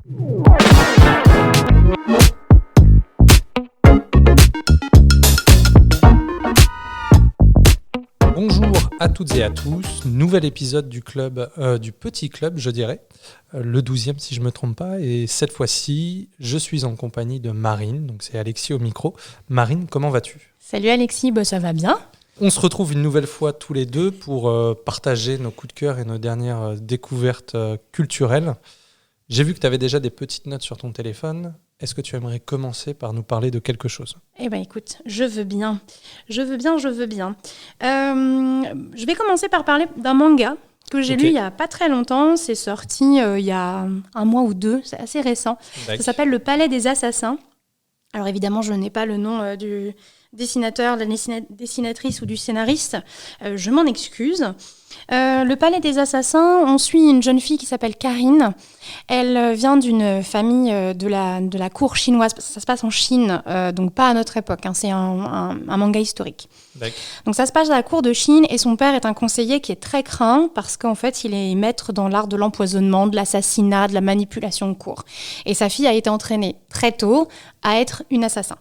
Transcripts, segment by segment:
Bonjour à toutes et à tous, nouvel épisode du club, du petit club je dirais, le 12e si je ne me trompe pas, et cette fois-ci je suis en compagnie de Marine, donc c'est Alexis au micro. Marine, comment vas-tu ? Salut Alexis, ça va bien. On se retrouve une nouvelle fois tous les deux pour partager nos coups de cœur et nos dernières découvertes culturelles. J'ai vu que tu avais déjà des petites notes sur ton téléphone. Est-ce que tu aimerais commencer par nous parler de quelque chose ? Eh bien écoute, je veux bien. Je vais commencer par parler d'un manga que j'ai lu il n'y a pas très longtemps. C'est sorti il y a un mois ou deux, c'est assez récent. Ça s'appelle Le Palais des Assassins. Alors évidemment, je n'ai pas le nom du dessinateur, de la dessinatrice ou du scénariste. Je m'en excuse. Le Palais des Assassins, on suit une jeune fille qui s'appelle Karine. Elle vient d'une famille de la cour chinoise. Ça se passe en Chine, donc pas à notre époque. C'est un manga historique. D'accord. Donc ça se passe à la cour de Chine et son père est un conseiller qui est très craint parce qu'en fait, il est maître dans l'art de l'empoisonnement, de l'assassinat, de la manipulation de cour. Et sa fille a été entraînée très tôt à être une assassin.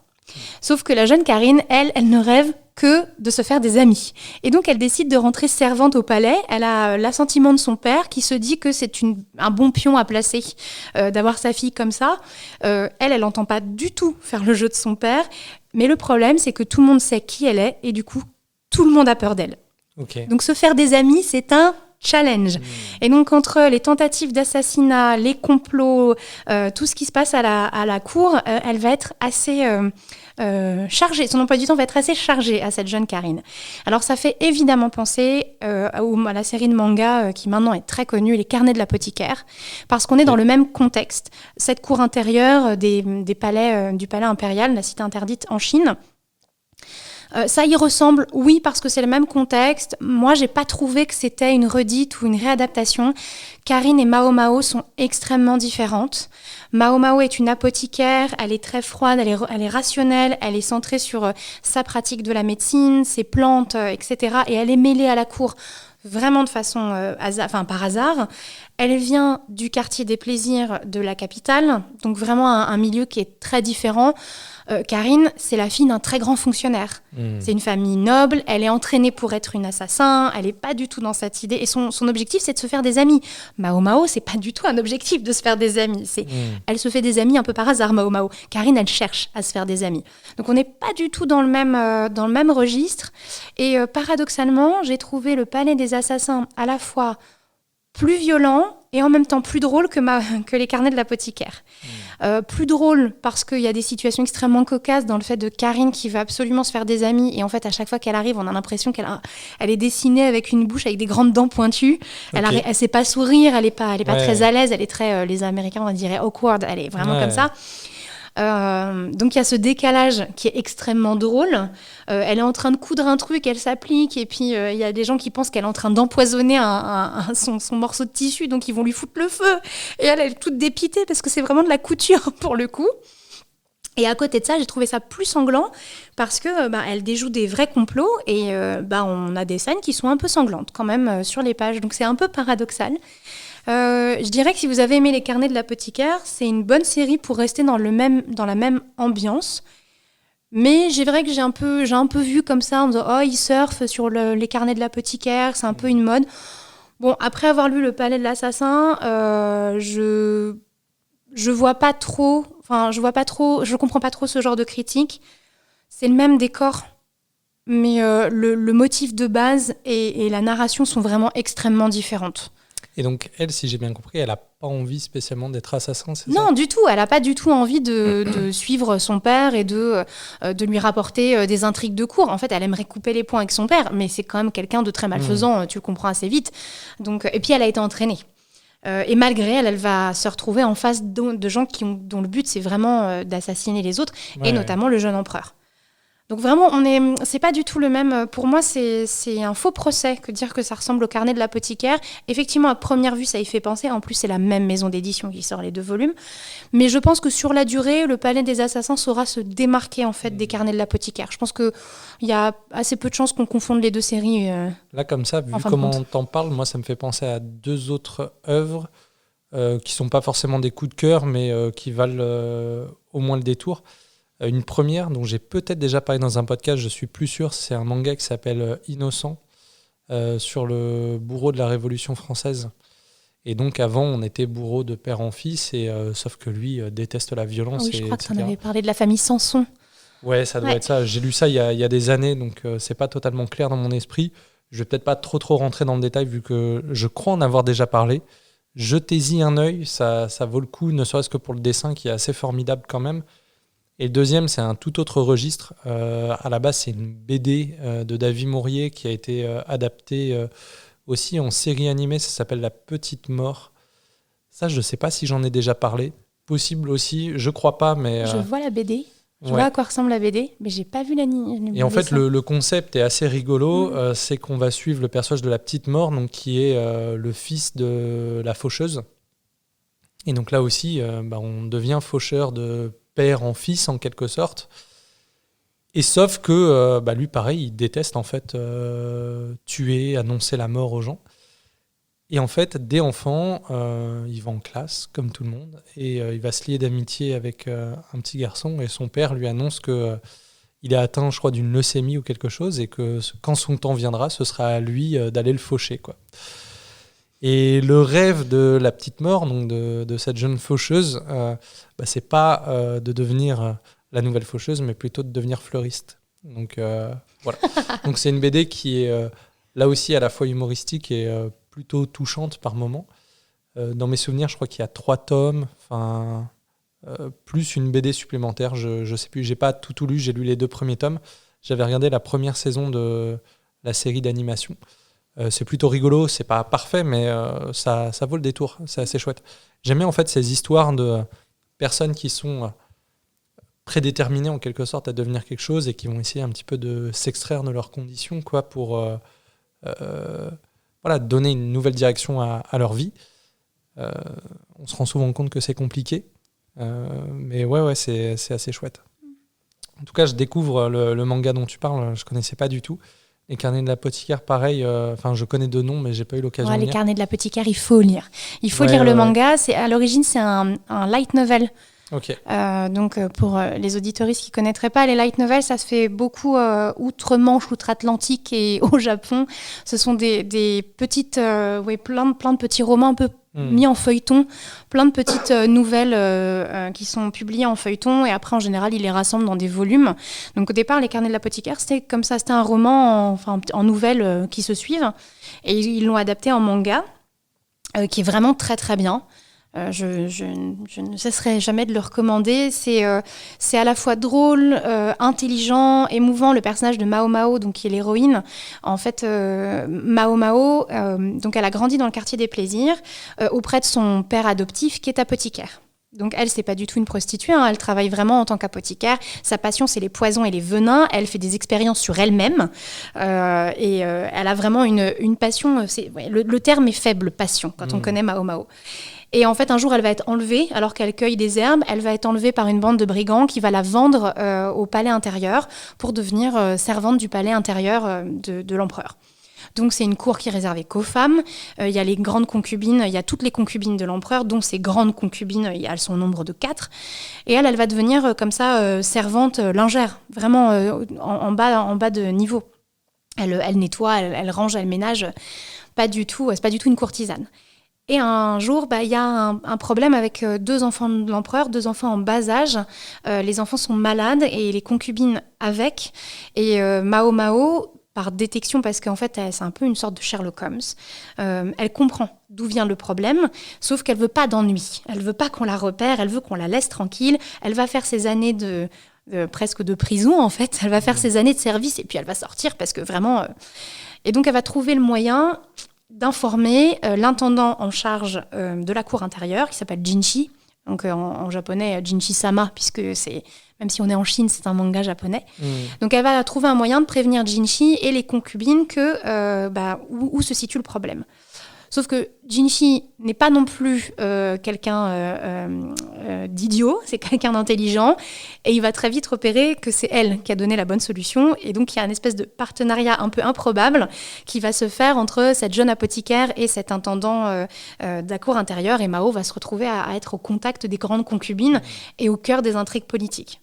Sauf que la jeune Karine, elle ne rêve que de se faire des amis. Et donc, elle décide de rentrer servante au palais. Elle a l'assentiment de son père qui se dit que c'est un bon pion à placer, d'avoir sa fille comme ça. Elle n'entend pas du tout faire le jeu de son père. Mais le problème, c'est que tout le monde sait qui elle est et du coup, tout le monde a peur d'elle. Okay. Donc, se faire des amis, c'est un challenge. Et donc, entre les tentatives d'assassinat, les complots, tout ce qui se passe à la cour, elle va être assez chargée. Son emploi du temps va être assez chargé à cette jeune Karine. Alors, ça fait évidemment penser à la série de manga qui maintenant est très connue, Les Carnets de l'apothicaire, parce qu'on est dans le même contexte. Cette cour intérieure du palais impérial, la cité interdite en Chine. Ça y ressemble, oui, parce que c'est le même contexte. Moi, j'ai pas trouvé que c'était une redite ou une réadaptation. Karine et Mao Mao sont extrêmement différentes. Mao Mao est une apothicaire, elle est très froide, elle est rationnelle, elle est centrée sur sa pratique de la médecine, ses plantes, etc. Et elle est mêlée à la cour vraiment de façon par hasard. Elle vient du quartier des plaisirs de la capitale, donc vraiment un milieu qui est très différent. Karine, c'est la fille d'un très grand fonctionnaire. C'est une famille noble, elle est entraînée pour être une assassin, elle n'est pas du tout dans cette idée. Et son objectif, c'est de se faire des amis. Mao Mao, c'est pas du tout un objectif de se faire des amis. Elle se fait des amis un peu par hasard, Mao Mao. Karine, elle cherche à se faire des amis. Donc on n'est pas du tout dans le même registre. Et paradoxalement, j'ai trouvé Le Palais des Assassins à la fois plus violent et en même temps plus drôle que Les Carnets de l'apothicaire. Plus drôle parce qu'il y a des situations extrêmement cocasses dans le fait de Karine qui va absolument se faire des amis et en fait à chaque fois qu'elle arrive on a l'impression qu'elle est dessinée avec une bouche avec des grandes dents pointues. Okay. Elle sait pas sourire, elle est pas très à l'aise, elle est très les Américains on dirait awkward, elle est vraiment comme ça. Donc il y a ce décalage qui est extrêmement drôle. Elle est en train de coudre un truc, elle s'applique et puis il y a des gens qui pensent qu'elle est en train d'empoisonner son morceau de tissu, donc ils vont lui foutre le feu. Et elle est toute dépitée parce que c'est vraiment de la couture pour le coup. Et à côté de ça, j'ai trouvé ça plus sanglant parce que elle déjoue des vrais complots et on a des scènes qui sont un peu sanglantes quand même sur les pages. Donc c'est un peu paradoxal. Je dirais que si vous avez aimé Les Carnets de l'apothicaire, c'est une bonne série pour rester dans la même ambiance. Mais c'est vrai que j'ai un peu vu comme ça en me disant « Oh, il surfe sur Les Carnets de l'apothicaire, c'est un peu une mode. » Bon, après avoir lu Le Palais de l'assassin, je vois pas trop, je comprends pas trop ce genre de critique. C'est le même décor, mais le motif de base et la narration sont vraiment extrêmement différentes. Et donc, elle, si j'ai bien compris, elle n'a pas envie spécialement d'être assassin, c'est ça ? Non, du tout. Elle n'a pas du tout envie de suivre son père et de lui rapporter des intrigues de cour. En fait, elle aimerait couper les ponts avec son père, mais c'est quand même quelqu'un de très malfaisant, tu le comprends assez vite. Donc, et puis, elle a été entraînée. Et malgré elle va se retrouver en face de gens dont le but, c'est vraiment d'assassiner les autres, et notamment le jeune empereur. Donc vraiment, c'est pas du tout le même. Pour moi, c'est un faux procès que dire que ça ressemble au Carnet de l'apothicaire. Effectivement, à première vue, ça y fait penser. En plus, c'est la même maison d'édition qui sort les 2 volumes. Mais je pense que sur la durée, le Palais des Assassins saura se démarquer en fait des Carnets de l'apothicaire. Je pense qu'il y a assez peu de chances qu'on confonde les 2 séries. Là, comme ça, vu comment t'en parles, moi, ça me fait penser à 2 autres œuvres. qui sont pas forcément des coups de cœur, mais qui valent au moins le détour. Une première, dont j'ai peut-être déjà parlé dans un podcast, je suis plus sûr, c'est un manga qui s'appelle Innocent, sur le bourreau de la Révolution française. Et donc avant, on était bourreau de père en fils, sauf que lui déteste la violence. Oui, je crois que tu en etc. avais parlé de la famille Samson. Ouais, ça doit être ça. J'ai lu ça il y a des années, donc c'est pas totalement clair dans mon esprit. Je vais peut-être pas trop rentrer dans le détail, vu que je crois en avoir déjà parlé. Jetez-y un œil, ça vaut le coup, ne serait-ce que pour le dessin qui est assez formidable quand même. Et le deuxième, c'est un tout autre registre. À la base, c'est une BD de David Maurier qui a été adaptée aussi en série animée. Ça s'appelle La Petite Mort. Ça, je ne sais pas si j'en ai déjà parlé. Possible aussi, je crois pas, mais... Je vois la BD. Je vois à quoi ressemble la BD, mais j'ai pas vu l'anime. Et en fait, le concept est assez rigolo. C'est qu'on va suivre le personnage de la petite mort, donc, qui est le fils de la faucheuse. Et donc là aussi, on devient faucheur de père en fils, en quelque sorte. Et sauf que lui, pareil, il déteste en fait tuer, annoncer la mort aux gens. Et en fait, dès enfant, il va en classe, comme tout le monde, et il va se lier d'amitié avec un petit garçon, et son père lui annonce qu'il est atteint, je crois, d'une leucémie ou quelque chose, et que quand son temps viendra, ce sera à lui d'aller le faucher, quoi. Et le rêve de la petite mort, donc de cette jeune faucheuse, c'est pas de devenir la nouvelle faucheuse, mais plutôt de devenir fleuriste. Donc voilà. Donc c'est une BD qui est là aussi à la fois humoristique et plutôt touchante par moments. Dans mes souvenirs, je crois qu'il y a 3 tomes, plus une BD supplémentaire. Je sais plus, j'ai pas tout lu, j'ai lu les 2 premiers tomes. J'avais regardé la première saison de la série d'animation. C'est plutôt rigolo, c'est pas parfait, mais ça vaut le détour, c'est assez chouette. J'aime bien en fait ces histoires de personnes qui sont prédéterminées en quelque sorte à devenir quelque chose et qui vont essayer un petit peu de s'extraire de leurs conditions, quoi, pour donner une nouvelle direction à leur vie. On se rend souvent compte que c'est compliqué, mais ouais, c'est assez chouette. En tout cas, je découvre le manga dont tu parles, je connaissais pas du tout. Les carnets de l'apothicaire, pareil, je connais de nom, mais j'ai pas eu l'occasion de lire. Les carnets de l'apothicaire, il faut lire. Il faut lire le manga. À l'origine, c'est un light novel. Okay. Donc, pour les auditoristes qui ne connaîtraient pas, les light novels, ça se fait beaucoup outre-Manche, outre-Atlantique et au Japon. Ce sont des petites, plein de petits romans un peu mis en feuilleton, plein de petites nouvelles qui sont publiées en feuilleton, et après en général ils les rassemblent dans des volumes. Donc au départ, les carnets de l'apothicaire, c'était comme ça, c'était un roman en nouvelles qui se suivent, et ils l'ont adapté en manga qui est vraiment très très bien. Je ne cesserai jamais de le recommander. C'est à la fois drôle, intelligent, émouvant. Le personnage de Mao Mao, donc, qui est l'héroïne, en fait, Mao Mao, donc elle a grandi dans le quartier des Plaisirs auprès de son père adoptif qui est apothicaire. Donc elle, c'est pas du tout une prostituée, hein. Elle travaille vraiment en tant qu'apothicaire. Sa passion, c'est les poisons et les venins. Elle fait des expériences sur elle-même et elle a vraiment une passion. Le terme est faible, passion, quand on connaît Mao Mao. Et en fait, un jour, elle va être enlevée, alors qu'elle cueille des herbes. Elle va être enlevée par une bande de brigands qui va la vendre au palais intérieur pour devenir servante du palais intérieur de l'empereur. Donc, c'est une cour qui est réservée qu'aux femmes. Il y a les grandes concubines, il y a toutes les concubines de l'empereur, dont ces grandes concubines, elles sont au nombre de 4. Et elle va devenir comme ça servante lingère, vraiment en bas de niveau. Elle nettoie, elle range, elle ménage. C'est pas du tout une courtisane. Et un jour, il y a un problème avec 2 enfants de l'empereur, 2 enfants en bas âge. Les enfants sont malades et les concubines avec. Et Mao Mao, par détection, parce qu'en fait, c'est un peu une sorte de Sherlock Holmes, elle comprend d'où vient le problème, sauf qu'elle ne veut pas d'ennui. Elle ne veut pas qu'on la repère, elle veut qu'on la laisse tranquille. Elle va faire ses années presque de prison, en fait. Elle va faire ses années de service et puis elle va sortir parce que vraiment... Et donc, elle va trouver le moyen d'informer l'intendant en charge de la cour intérieure, qui s'appelle Jinshi, donc en japonais Jinshi-sama, puisque même si on est en Chine, c'est un manga japonais. Donc elle va trouver un moyen de prévenir Jinshi et les concubines où se situe le problème. Sauf que Jinshi n'est pas non plus quelqu'un d'idiot, c'est quelqu'un d'intelligent, et il va très vite repérer que c'est elle qui a donné la bonne solution, et donc il y a une espèce de partenariat un peu improbable qui va se faire entre cette jeune apothicaire et cet intendant de la cour intérieure, et Mao va se retrouver à être au contact des grandes concubines et au cœur des intrigues politiques.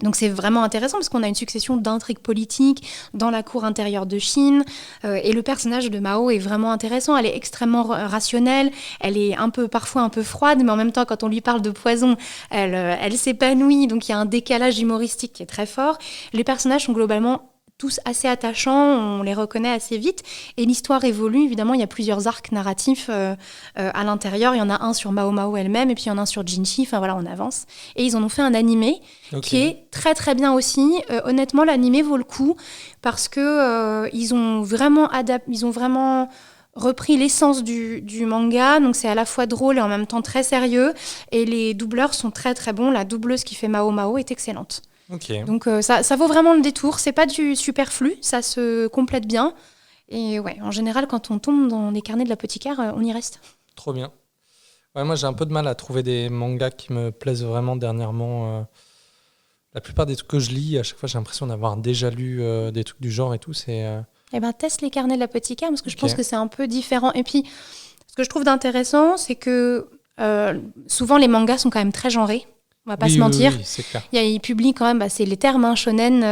Donc c'est vraiment intéressant parce qu'on a une succession d'intrigues politiques dans la cour intérieure de Chine et le personnage de Mao est vraiment intéressant. Elle est extrêmement rationnelle, elle est parfois un peu froide, mais en même temps quand on lui parle de poison, elle s'épanouit. Donc il y a un décalage humoristique qui est très fort. Les personnages sont globalement tous assez attachants, on les reconnaît assez vite. Et l'histoire évolue, évidemment, il y a plusieurs arcs narratifs à l'intérieur. Il y en a un sur Mao Mao elle-même, et puis il y en a un sur Jinshi. Enfin voilà, on avance. Et ils en ont fait un animé qui est très très bien aussi. Honnêtement, l'animé vaut le coup parce que ils ont vraiment repris l'essence du manga, donc c'est à la fois drôle et en même temps très sérieux. Et les doubleurs sont très très bons. La doubleuse qui fait Mao Mao est excellente. Okay. Donc ça vaut vraiment le détour, c'est pas du superflu, ça se complète bien. Et ouais, en général, quand on tombe dans les carnets de l'apothicaire, on y reste. Trop bien. Ouais, moi, j'ai un peu de mal à trouver des mangas qui me plaisent vraiment dernièrement. La plupart des trucs que je lis, à chaque fois, j'ai l'impression d'avoir déjà lu des trucs du genre et tout. Eh ben, teste les carnets de l'apothicaire, parce que je pense que c'est un peu différent. Et puis, ce que je trouve d'intéressant, c'est que souvent, les mangas sont quand même très genrés. On va pas se mentir. Oui, c'est clair. Il publie quand même, c'est les termes, shonen,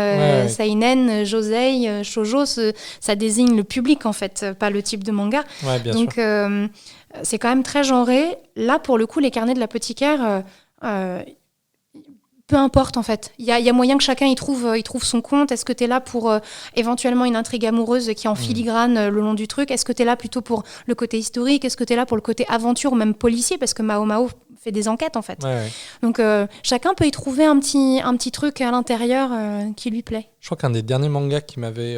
seinen, josei, shoujo, ça désigne le public en fait, pas le type de manga. Ouais, bien Donc c'est quand même très genré. Là, pour le coup, les carnets de l'apothicaire, peu importe en fait. Il y a moyen que chacun y trouve son compte. Est-ce que tu es là pour éventuellement une intrigue amoureuse qui est en filigrane le long du truc? Est-ce que tu es là plutôt pour le côté historique? Est-ce que tu es là pour le côté aventure ou même policier? Parce que Mao Mao fait des enquêtes en fait. Ouais. Donc chacun peut y trouver un petit truc à l'intérieur qui lui plaît. Je crois qu'un des derniers mangas qui m'avait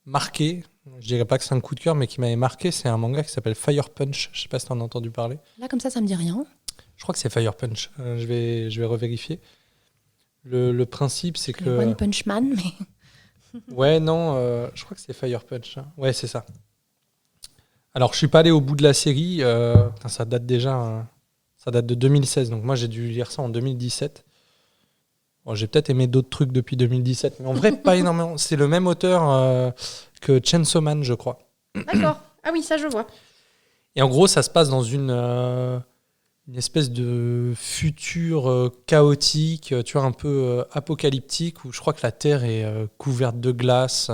marqué, je dirais pas que c'est un coup de cœur, mais qui m'avait marqué, c'est un manga qui s'appelle Fire Punch. Je sais pas si tu en as entendu parler. Là comme ça me dit rien. Je crois que c'est Fire Punch. Je vais revérifier. Le principe, c'est que... One Punch Man, mais... Ouais, non, je crois que c'est Fire Punch. Ouais, c'est ça. Alors, je suis pas allé au bout de la série. Ça date déjà... ça date de 2016, donc moi, j'ai dû lire ça en 2017. Bon, j'ai peut-être aimé d'autres trucs depuis 2017, mais en vrai, pas énormément. C'est le même auteur que Chainsaw Man, je crois. D'accord. Ah oui, ça, je vois. Et en gros, ça se passe dans une espèce de futur chaotique, tu vois, un peu apocalyptique, où je crois que la Terre est couverte de glace,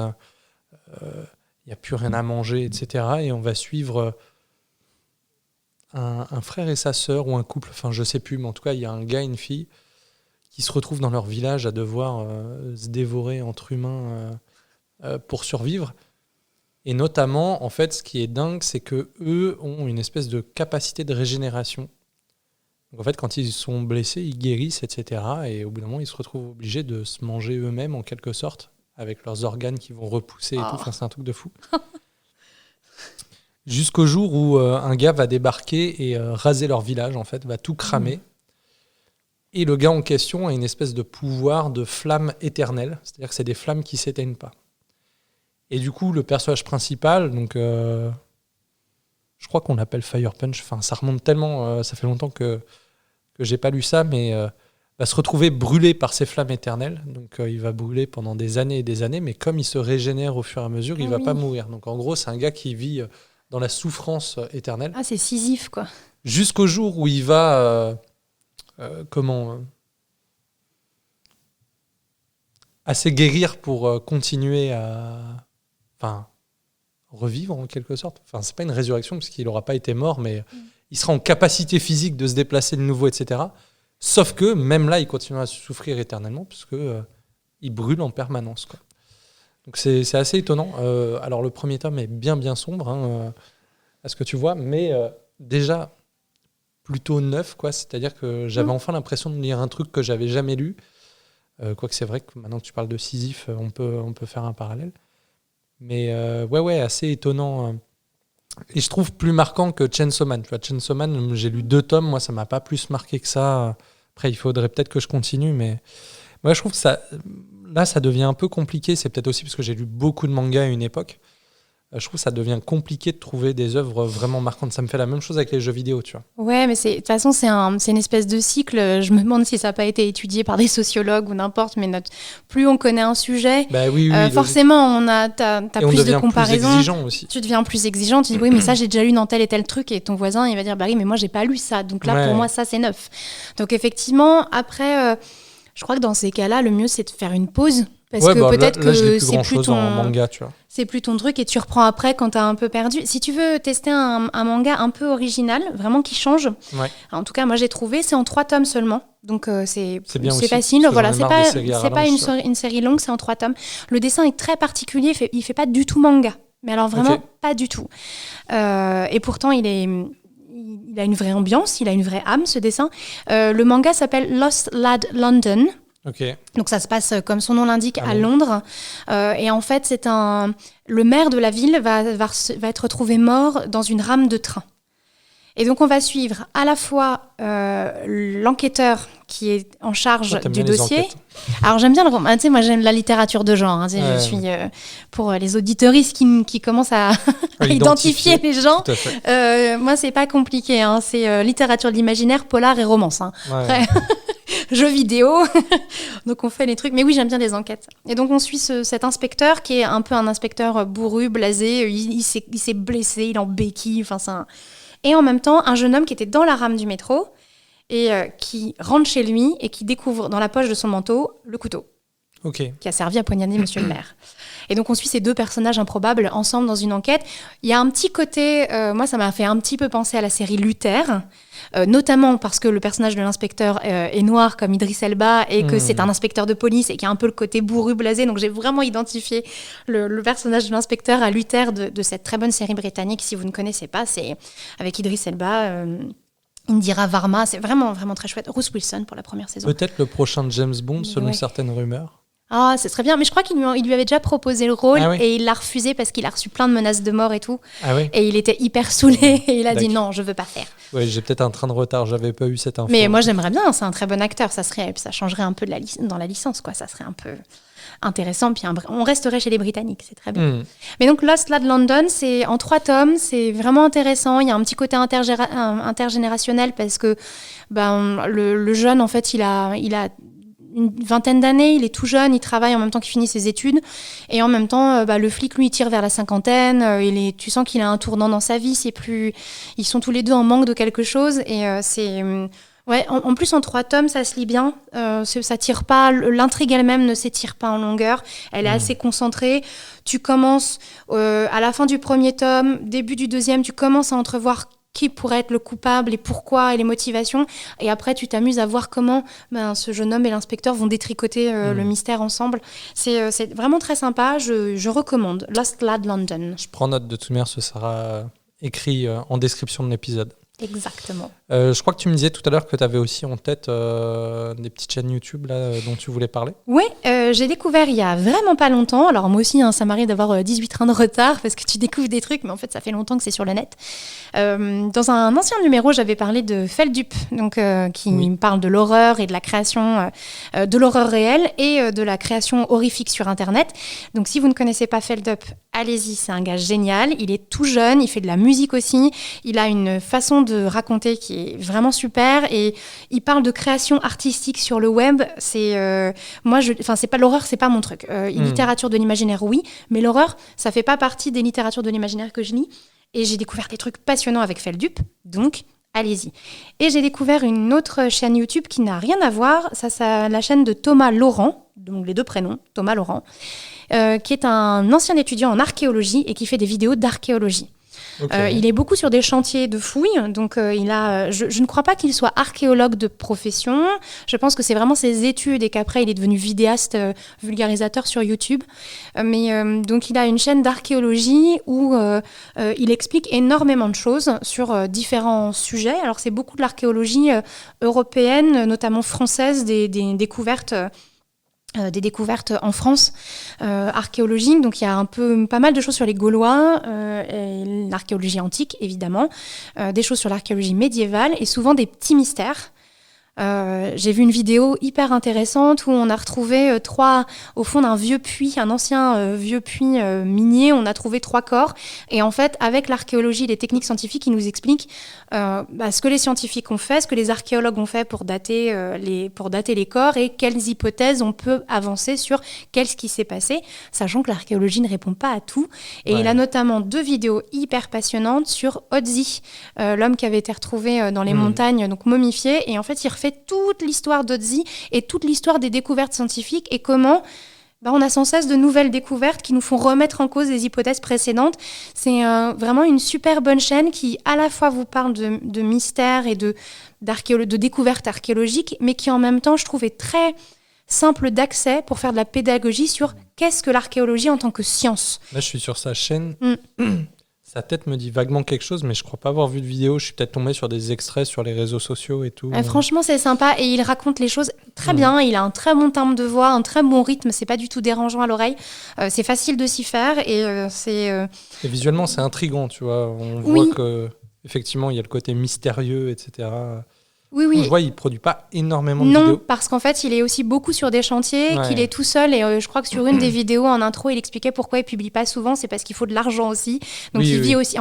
il n'y a plus rien à manger, etc. Et on va suivre un frère et sa sœur, ou un couple, enfin je sais plus, mais en tout cas, il y a un gars et une fille qui se retrouvent dans leur village à devoir se dévorer entre humains pour survivre. Et notamment, en fait, ce qui est dingue, c'est que eux ont une espèce de capacité de régénération. Donc en fait, quand ils sont blessés, ils guérissent, etc. Et au bout d'un moment, ils se retrouvent obligés de se manger eux-mêmes, en quelque sorte, avec leurs organes qui vont repousser et tout. Enfin, c'est un truc de fou. Jusqu'au jour où un gars va débarquer et raser leur village, en fait, va tout cramer. Et le gars en question a une espèce de pouvoir de flamme éternelle. C'est-à-dire que c'est des flammes qui ne s'éteignent pas. Et du coup, le personnage principal, donc... je crois qu'on l'appelle Fire Punch. Enfin, ça remonte tellement, ça fait longtemps que j'ai pas lu ça, mais va se retrouver brûlé par ces flammes éternelles. Donc, il va brûler pendant des années et des années, mais comme il se régénère au fur et à mesure, il va pas mourir. Donc, en gros, c'est un gars qui vit dans la souffrance éternelle. Ah, c'est Sisyphe, quoi. Jusqu'au jour où il va, assez guérir pour continuer à, revivre en quelque sorte. Enfin, c'est pas une résurrection parce qu'il n'aura pas été mort, mais il sera en capacité physique de se déplacer de nouveau, etc. Sauf que même là, il continue à souffrir éternellement parce que il brûle en permanence, quoi. Donc c'est assez étonnant. Alors le premier tome est bien sombre, à ce que tu vois, mais déjà plutôt neuf, quoi. C'est-à-dire que j'avais enfin l'impression de lire un truc que j'avais jamais lu. Quoique c'est vrai que maintenant que tu parles de Sisyphe, on peut faire un parallèle. Mais ouais, assez étonnant. Et je trouve plus marquant que Chainsaw Man. Tu vois, Chainsaw Man, j'ai lu 2 tomes, moi ça m'a pas plus marqué que ça. Après, il faudrait peut-être que je continue, mais moi je trouve que ça devient un peu compliqué. C'est peut-être aussi parce que j'ai lu beaucoup de mangas à une époque. je trouve que ça devient compliqué de trouver des œuvres vraiment marquantes. Ça me fait la même chose avec les jeux vidéo, tu vois. Ouais, mais de toute façon, c'est une espèce de cycle. Je me demande si ça n'a pas été étudié par des sociologues ou n'importe, mais plus on connaît un sujet, oui, forcément, t'as plus de comparaisons. Plus exigeant aussi. Tu deviens plus exigeant. Tu dis, oui, mais ça, j'ai déjà lu dans tel et tel truc. Et ton voisin, il va dire, bah oui, mais moi, j'ai pas lu ça. Donc là, pour moi, ça, c'est neuf. Donc effectivement, après, je crois que dans ces cas-là, le mieux, c'est de faire une pause. Parce que peut-être que c'est plus ton manga, tu vois. C'est plus ton truc et tu reprends après quand t'as un peu perdu. Si tu veux tester un manga un peu original, vraiment qui change, en tout cas moi j'ai trouvé, c'est en 3 tomes seulement. Donc c'est facile. Voilà, c'est pas une série longue, c'est en 3 tomes. Le dessin est très particulier, il fait pas du tout manga. Mais alors vraiment pas du tout. Et pourtant il a une vraie ambiance, il a une vraie âme ce dessin. Le manga s'appelle Lost Lad London. Donc ça se passe, comme son nom l'indique, à Londres. Et en fait, le maire de la ville va être retrouvé mort dans une rame de train. Et donc on va suivre à la fois l'enquêteur qui est en charge du dossier. Alors j'aime bien le roman. Tu sais, moi j'aime la littérature de genre. Hein, je suis pour les auditeuristes qui commencent à identifier les gens. Moi c'est pas compliqué. Hein, c'est littérature de l'imaginaire, polar et romance. Hein. Après, jeux vidéo. Donc on fait les trucs. Mais oui, j'aime bien les enquêtes. Et donc on suit cet inspecteur qui est un peu un inspecteur bourru, blasé. Il s'est blessé, il est en béquille. Enfin, et en même temps, un jeune homme qui était dans la rame du métro et qui rentre chez lui et qui découvre dans la poche de son manteau le couteau qui a servi à poignarder monsieur le maire. Et donc on suit ces 2 personnages improbables ensemble dans une enquête. Il y a un petit côté, moi ça m'a fait un petit peu penser à la série Luther, notamment parce que le personnage de l'inspecteur est noir comme Idriss Elba et que c'est un inspecteur de police et qui a un peu le côté bourru blasé. Donc j'ai vraiment identifié le personnage de l'inspecteur à Luther de cette très bonne série britannique. Si vous ne connaissez pas, c'est avec Idriss Elba, Indira Varma. C'est vraiment, vraiment très chouette. Bruce Wilson pour la première saison. Peut-être le prochain James Bond selon certaines rumeurs. Ah, ce serait bien. Mais je crois qu'il lui avait déjà proposé le rôle et il l'a refusé parce qu'il a reçu plein de menaces de mort et tout. Et il était hyper saoulé et il a dit non, je veux pas faire. Ouais, j'ai peut-être un train de retard. J'avais pas eu cette info. Mais moi, j'aimerais bien. C'est un très bon acteur. Ça changerait un peu dans la licence, quoi. Ça serait un peu intéressant. Puis on resterait chez les Britanniques. C'est très bien. Mais donc Lost Lad London, c'est en 3 tomes. C'est vraiment intéressant. Il y a un petit côté intergénérationnel parce que le jeune, en fait, il a une vingtaine d'années, il est tout jeune, il travaille en même temps qu'il finit ses études et en même temps le flic lui tire vers la cinquantaine, tu sens qu'il a un tournant dans sa vie, ils sont tous les 2 en manque de quelque chose et en plus en 3 tomes ça se lit bien, ça tire pas, l'intrigue elle-même ne s'étire pas en longueur, elle est assez concentrée, tu commences à la fin du 1er tome, début du 2e, tu commences à entrevoir qui pourrait être le coupable et pourquoi et les motivations. Et après, tu t'amuses à voir comment ce jeune homme et l'inspecteur vont détricoter le mystère ensemble. C'est vraiment très sympa. Je recommande Lost Lad London. Je prends note de toute manière, ce sera écrit en description de l'épisode. Exactement. Je crois que tu me disais tout à l'heure que tu avais aussi en tête des petites chaînes YouTube là, dont tu voulais parler. Oui, j'ai découvert il y a vraiment pas longtemps. Alors moi aussi, ça m'arrive d'avoir 18 trains de retard parce que tu découvres des trucs, mais en fait, ça fait longtemps que c'est sur le net. Dans un ancien numéro, j'avais parlé de Feldup, qui me parle de l'horreur et de la création de l'horreur réelle et de la création horrifique sur Internet. Donc si vous ne connaissez pas Feldup, allez-y, c'est un gars génial. Il est tout jeune, il fait de la musique aussi. Il a une façon de raconter qui est vraiment super et il parle de création artistique sur le web. C'est pas l'horreur, c'est pas mon truc. Littérature de l'imaginaire, oui, mais l'horreur, ça fait pas partie des littératures de l'imaginaire que je lis. Et j'ai découvert des trucs passionnants avec Feldup, donc allez-y. Et j'ai découvert une autre chaîne YouTube qui n'a rien à voir. C'est la chaîne de Thomas Laurent, donc les 2 prénoms, Thomas Laurent, qui est un ancien étudiant en archéologie et qui fait des vidéos d'archéologie. Il est beaucoup sur des chantiers de fouilles, donc je ne crois pas qu'il soit archéologue de profession. Je pense que c'est vraiment ses études et qu'après il est devenu vidéaste, vulgarisateur sur YouTube. Donc il a une chaîne d'archéologie où il explique énormément de choses sur différents sujets. Alors c'est beaucoup de l'archéologie européenne, notamment française, des découvertes. Des découvertes en France archéologiques, donc il y a pas mal de choses sur les Gaulois, et l'archéologie antique évidemment, des choses sur l'archéologie médiévale et souvent des petits mystères. J'ai vu une vidéo hyper intéressante où on a retrouvé au fond d'un vieux puits, un ancien vieux puits minier, on a trouvé 3 corps. Et en fait, avec l'archéologie et les techniques scientifiques, ils nous expliquent ce que les scientifiques ont fait, ce que les archéologues ont fait pour dater les corps et quelles hypothèses on peut avancer sur qu'est-ce qui s'est passé, sachant que l'archéologie ne répond pas à tout. Et il a notamment 2 vidéos hyper passionnantes sur Otzi, l'homme qui avait été retrouvé dans les montagnes, donc momifié. Et en fait, il refait toute l'histoire d'Otzi et toute l'histoire des découvertes scientifiques et comment on a sans cesse de nouvelles découvertes qui nous font remettre en cause des hypothèses précédentes. C'est vraiment une super bonne chaîne qui à la fois vous parle de mystères et de découvertes archéologiques, mais qui en même temps, je trouve, est très simple d'accès pour faire de la pédagogie sur qu'est-ce que l'archéologie en tant que science. Là, je suis sur sa chaîne. Sa tête me dit vaguement quelque chose, mais je crois pas avoir vu de vidéo. Je suis peut-être tombé sur des extraits sur les réseaux sociaux et tout. Franchement, c'est sympa et il raconte les choses très bien. Il a un très bon timbre de voix, un très bon rythme. C'est pas du tout dérangeant à l'oreille. C'est facile de s'y faire et c'est. Et visuellement, c'est intriguant, tu vois. On voit que effectivement, il y a le côté mystérieux, etc. Oui. Je vois, il ne produit pas énormément de vidéos. Non, parce qu'en fait, il est aussi beaucoup sur des chantiers, qu'il est tout seul. Et je crois que sur une des vidéos en intro, il expliquait pourquoi il ne publie pas souvent. C'est parce qu'il faut de l'argent aussi. Donc, il vit aussi,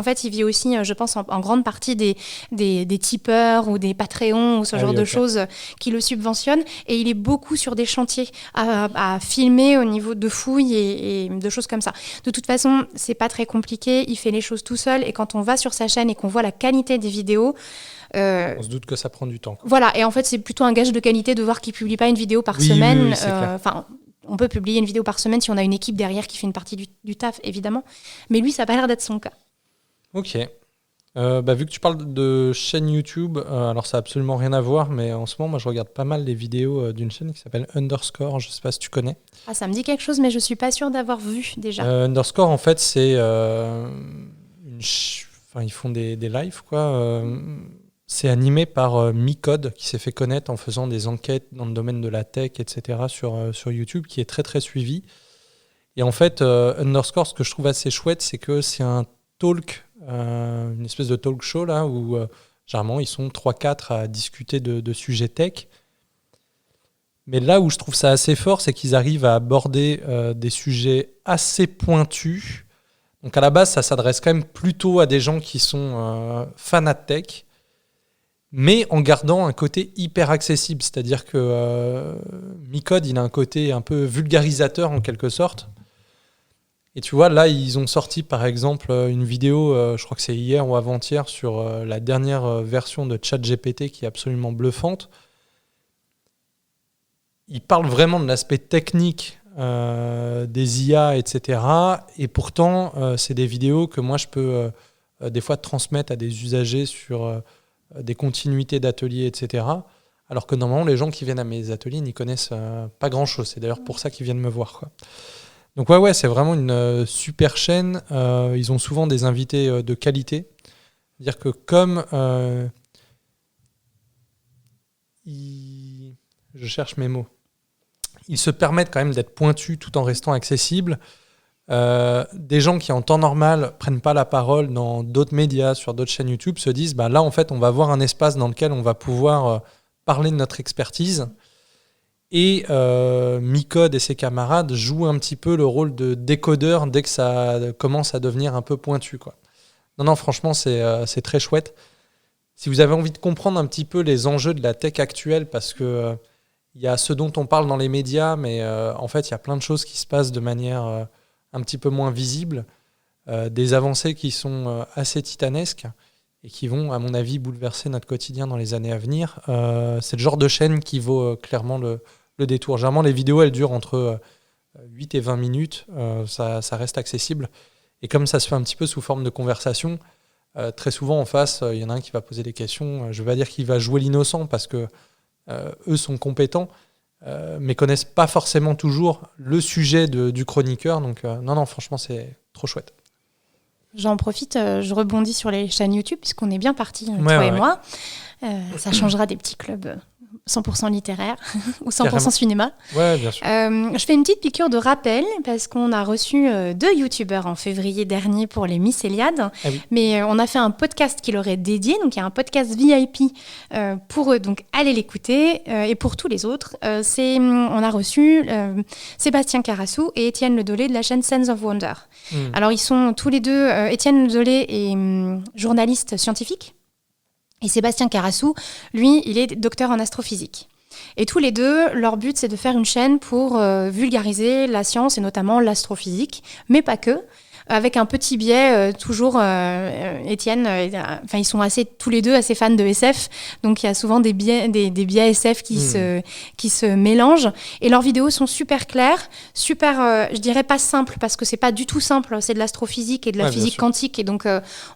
je pense, en grande partie des tipeurs ou des Patreons ou ce genre de choses qui le subventionnent. Et il est beaucoup sur des chantiers à filmer au niveau de fouilles et de choses comme ça. De toute façon, ce n'est pas très compliqué. Il fait les choses tout seul. Et quand on va sur sa chaîne et qu'on voit la qualité des vidéos, on se doute que ça prend du temps. Voilà, et en fait, c'est plutôt un gage de qualité de voir qu'il ne publie pas une vidéo par semaine. On peut publier une vidéo par semaine si on a une équipe derrière qui fait une partie du taf, évidemment. Mais lui, ça n'a pas l'air d'être son cas. Ok. Vu que tu parles de chaîne YouTube, alors ça n'a absolument rien à voir, mais en ce moment, moi, je regarde pas mal les vidéos d'une chaîne qui s'appelle Underscore. Je ne sais pas si tu connais. Ah, ça me dit quelque chose, mais je ne suis pas sûre d'avoir vu déjà. Underscore, en fait, c'est ils font des lives, quoi. C'est animé par Micode, qui s'est fait connaître en faisant des enquêtes dans le domaine de la tech, etc. sur YouTube, qui est très très suivi. Et en fait, Underscore, ce que je trouve assez chouette, c'est que c'est un talk, une espèce de talk show là, où généralement ils sont 3-4 à discuter de sujets tech. Mais là où je trouve ça assez fort, c'est qu'ils arrivent à aborder des sujets assez pointus. Donc à la base, ça s'adresse quand même plutôt à des gens qui sont fanats de tech, mais en gardant un côté hyper accessible. C'est-à-dire que Micode, il a un côté un peu vulgarisateur en quelque sorte. Et tu vois, là, ils ont sorti par exemple une vidéo, je crois que c'est hier ou avant-hier, sur la dernière version de ChatGPT qui est absolument bluffante. Ils parlent vraiment de l'aspect technique des IA, etc. Et pourtant, c'est des vidéos que moi, je peux des fois transmettre à des usagers sur des continuités d'ateliers, etc. Alors que normalement, les gens qui viennent à mes ateliers n'y connaissent pas grand-chose. C'est d'ailleurs pour ça qu'ils viennent me voir, quoi. Donc ouais, c'est vraiment une super chaîne. Ils ont souvent des invités de qualité. C'est-à-dire que comme je cherche mes mots. Ils se permettent quand même d'être pointus tout en restant accessibles. Des gens qui en temps normal prennent pas la parole dans d'autres médias, sur d'autres chaînes YouTube, se disent là en fait on va avoir un espace dans lequel on va pouvoir parler de notre expertise. Et Micode et ses camarades jouent un petit peu le rôle de décodeur dès que ça commence à devenir un peu pointu, quoi. Non, franchement c'est très chouette. Si vous avez envie de comprendre un petit peu les enjeux de la tech actuelle, parce que il y a ce dont on parle dans les médias, mais en fait il y a plein de choses qui se passent de manière un petit peu moins visible, des avancées qui sont assez titanesques et qui vont, à mon avis, bouleverser notre quotidien dans les années à venir. C'est le genre de chaîne qui vaut clairement le détour. Généralement, les vidéos, elles durent entre 8 et 20 minutes. Ça reste accessible. Et comme ça se fait un petit peu sous forme de conversation, très souvent en face, il y en a un qui va poser des questions. Je ne vais pas dire qu'il va jouer l'innocent parce que eux sont compétents, mais connaissent pas forcément toujours le sujet du chroniqueur. Donc non, franchement, c'est trop chouette. J'en profite, je rebondis sur les chaînes YouTube, puisqu'on est bien partis, toi et moi. Ça changera des petits clubs 100% littéraire ou 100% Carrément. cinéma. Ouais, bien sûr. Je fais une petite piqûre de rappel parce qu'on a reçu 2 youtubeurs en février dernier pour les Miss Eliade. Ah oui. Mais on a fait un podcast qui leur est dédié. Donc, il y a un podcast VIP pour eux. Donc, allez l'écouter. Et pour tous les autres, on a reçu Sébastien Carassou et Étienne Ledolé de la chaîne Sense of Wonder. Alors, ils sont tous les deux... Étienne Ledolé est journaliste scientifique. Et Sébastien Carassou, lui, il est docteur en astrophysique. Et tous les deux, leur but, c'est de faire une chaîne pour vulgariser la science et notamment l'astrophysique, mais pas que. Avec un petit biais, toujours, Étienne, ils sont tous les deux assez fans de SF, donc il y a souvent des biais SF qui se mélangent. Et leurs vidéos sont super claires, super, je dirais pas simples, parce que c'est pas du tout simple, c'est de l'astrophysique et de la physique quantique, et donc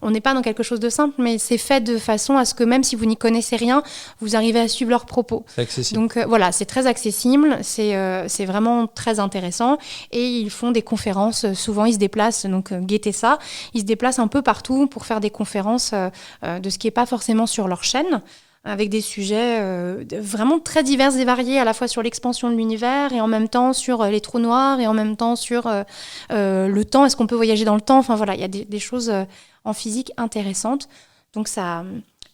on n'est pas dans quelque chose de simple, mais c'est fait de façon à ce que même si vous n'y connaissez rien, vous arrivez à suivre leurs propos. C'est accessible. Donc voilà, c'est très accessible, c'est vraiment très intéressant, et ils font des conférences, souvent ils se déplacent, donc guettez ça. Ils se déplacent un peu partout pour faire des conférences de ce qui n'est pas forcément sur leur chaîne, avec des sujets vraiment très divers et variés, à la fois sur l'expansion de l'univers et en même temps sur les trous noirs et en même temps sur le temps. Est-ce qu'on peut voyager dans le temps ? Enfin voilà, il y a des choses en physique intéressantes. Donc ça,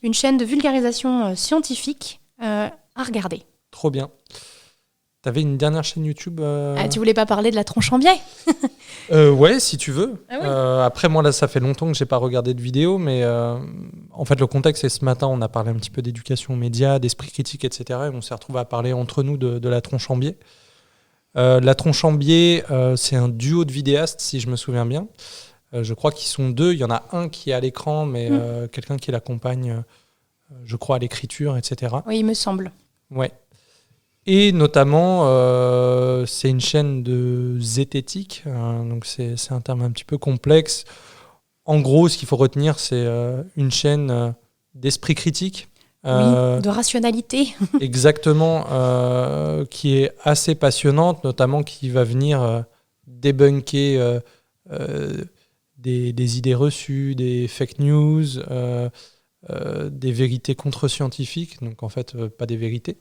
une chaîne de vulgarisation scientifique à regarder. Trop bien. T'avais une dernière chaîne YouTube Tu voulais pas parler de la tronche en biais ? Ouais, si tu veux. Ah oui. Après, moi, là, ça fait longtemps que j'ai pas regardé de vidéo, mais en fait, le contexte, c'est ce matin, on a parlé un petit peu d'éducation aux médias, d'esprit critique, etc. Et on s'est retrouvé à parler entre nous de la tronche en biais. La tronche en biais, c'est un duo de vidéastes, si je me souviens bien. Je crois qu'ils sont 2. Il y en a un qui est à l'écran, mais quelqu'un qui l'accompagne, je crois, à l'écriture, etc. Oui, il me semble. Ouais. Et notamment, c'est une chaîne de zététique, donc c'est un terme un petit peu complexe. En gros, ce qu'il faut retenir, c'est une chaîne d'esprit critique. De rationalité. Exactement, qui est assez passionnante, notamment qui va venir débunker des idées reçues, des fake news, des vérités contre-scientifiques, donc en fait pas des vérités,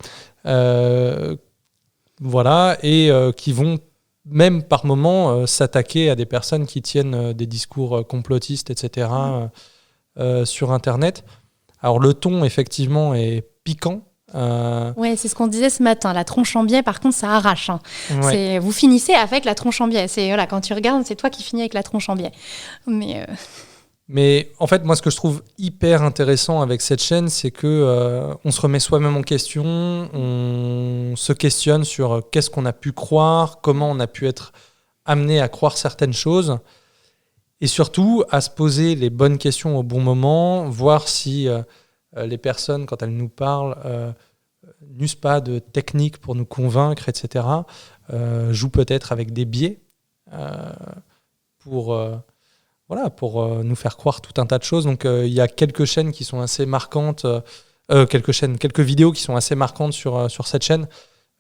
voilà, et qui vont même par moments s'attaquer à des personnes qui tiennent des discours complotistes, etc. Sur Internet. Alors le ton effectivement est piquant. Ouais, c'est ce qu'on disait ce matin. La tronche en biais, par contre, ça arrache. Hein. Ouais. Vous finissez avec la tronche en biais. Voilà, quand tu regardes, c'est toi qui finis avec la tronche en biais. Mais en fait, moi, ce que je trouve hyper intéressant avec cette chaîne, c'est que on se remet soi-même en question, on se questionne sur qu'est-ce qu'on a pu croire, comment on a pu être amené à croire certaines choses, et surtout à se poser les bonnes questions au bon moment, voir si les personnes, quand elles nous parlent, n'usent pas de techniques pour nous convaincre, etc., jouent peut-être avec des biais pour nous faire croire tout un tas de choses. Donc il y a quelques chaînes qui sont assez marquantes, quelques vidéos qui sont assez marquantes sur cette chaîne.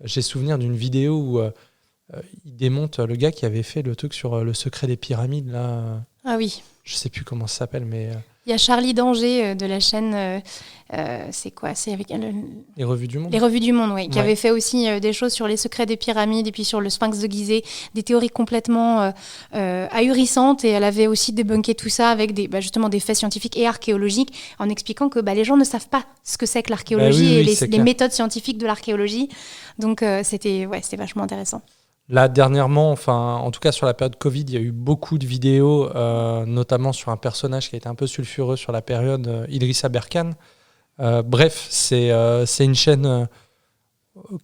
J'ai souvenir d'une vidéo où il démonte le gars qui avait fait le truc sur le secret des pyramides. Là. Ah oui. Je sais plus comment ça s'appelle, mais... Il y a Charlie Danger de la chaîne... c'est quoi ? C'est avec Les Revues du Monde. Les Revues du Monde, oui. Qui avait fait aussi des choses sur les secrets des pyramides et puis sur le sphinx de Gizeh, des théories complètement ahurissantes. Et elle avait aussi débunké tout ça avec justement des faits scientifiques et archéologiques, en expliquant que les gens ne savent pas ce que c'est que l'archéologie et les méthodes scientifiques de l'archéologie. Donc c'était vachement intéressant. Là, dernièrement, en tout cas sur la période Covid, il y a eu beaucoup de vidéos, notamment sur un personnage qui a été un peu sulfureux sur la période, Idrissa Berkane. Bref, c'est une chaîne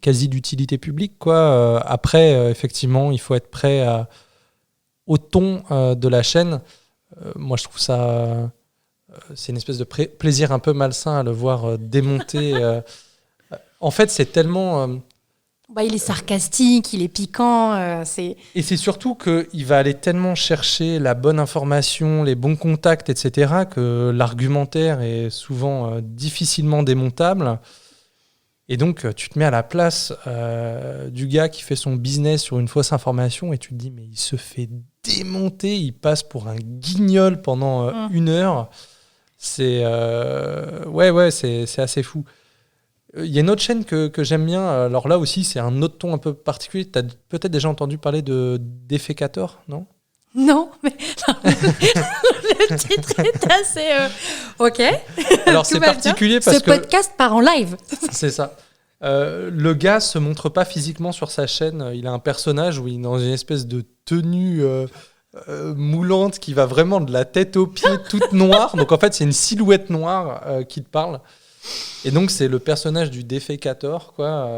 quasi d'utilité publique, quoi. Après, effectivement, il faut être prêt au ton de la chaîne. Moi, je trouve ça... c'est une espèce de plaisir un peu malsain à le voir démonter. En fait, c'est tellement... il est sarcastique, il est piquant. Et c'est surtout qu'il va aller tellement chercher la bonne information, les bons contacts, etc., que l'argumentaire est souvent difficilement démontable. Et donc, tu te mets à la place du gars qui fait son business sur une fausse information et tu te dis, mais il se fait démonter, il passe pour un guignol pendant 1 heure. C'est c'est assez fou. Il y a une autre chaîne que j'aime bien. Alors là aussi, c'est un autre ton un peu particulier. Tu as peut-être déjà entendu parler de Defecator, non ? Non, mais le titre est assez... Ok. Alors c'est particulier parce que... Ce podcast part en live. C'est ça. Le gars se montre pas physiquement sur sa chaîne. Il a un personnage où il est dans une espèce de tenue moulante qui va vraiment de la tête aux pieds, toute noire. Donc en fait, c'est une silhouette noire qui te parle. Et donc c'est le personnage du Defecator, quoi,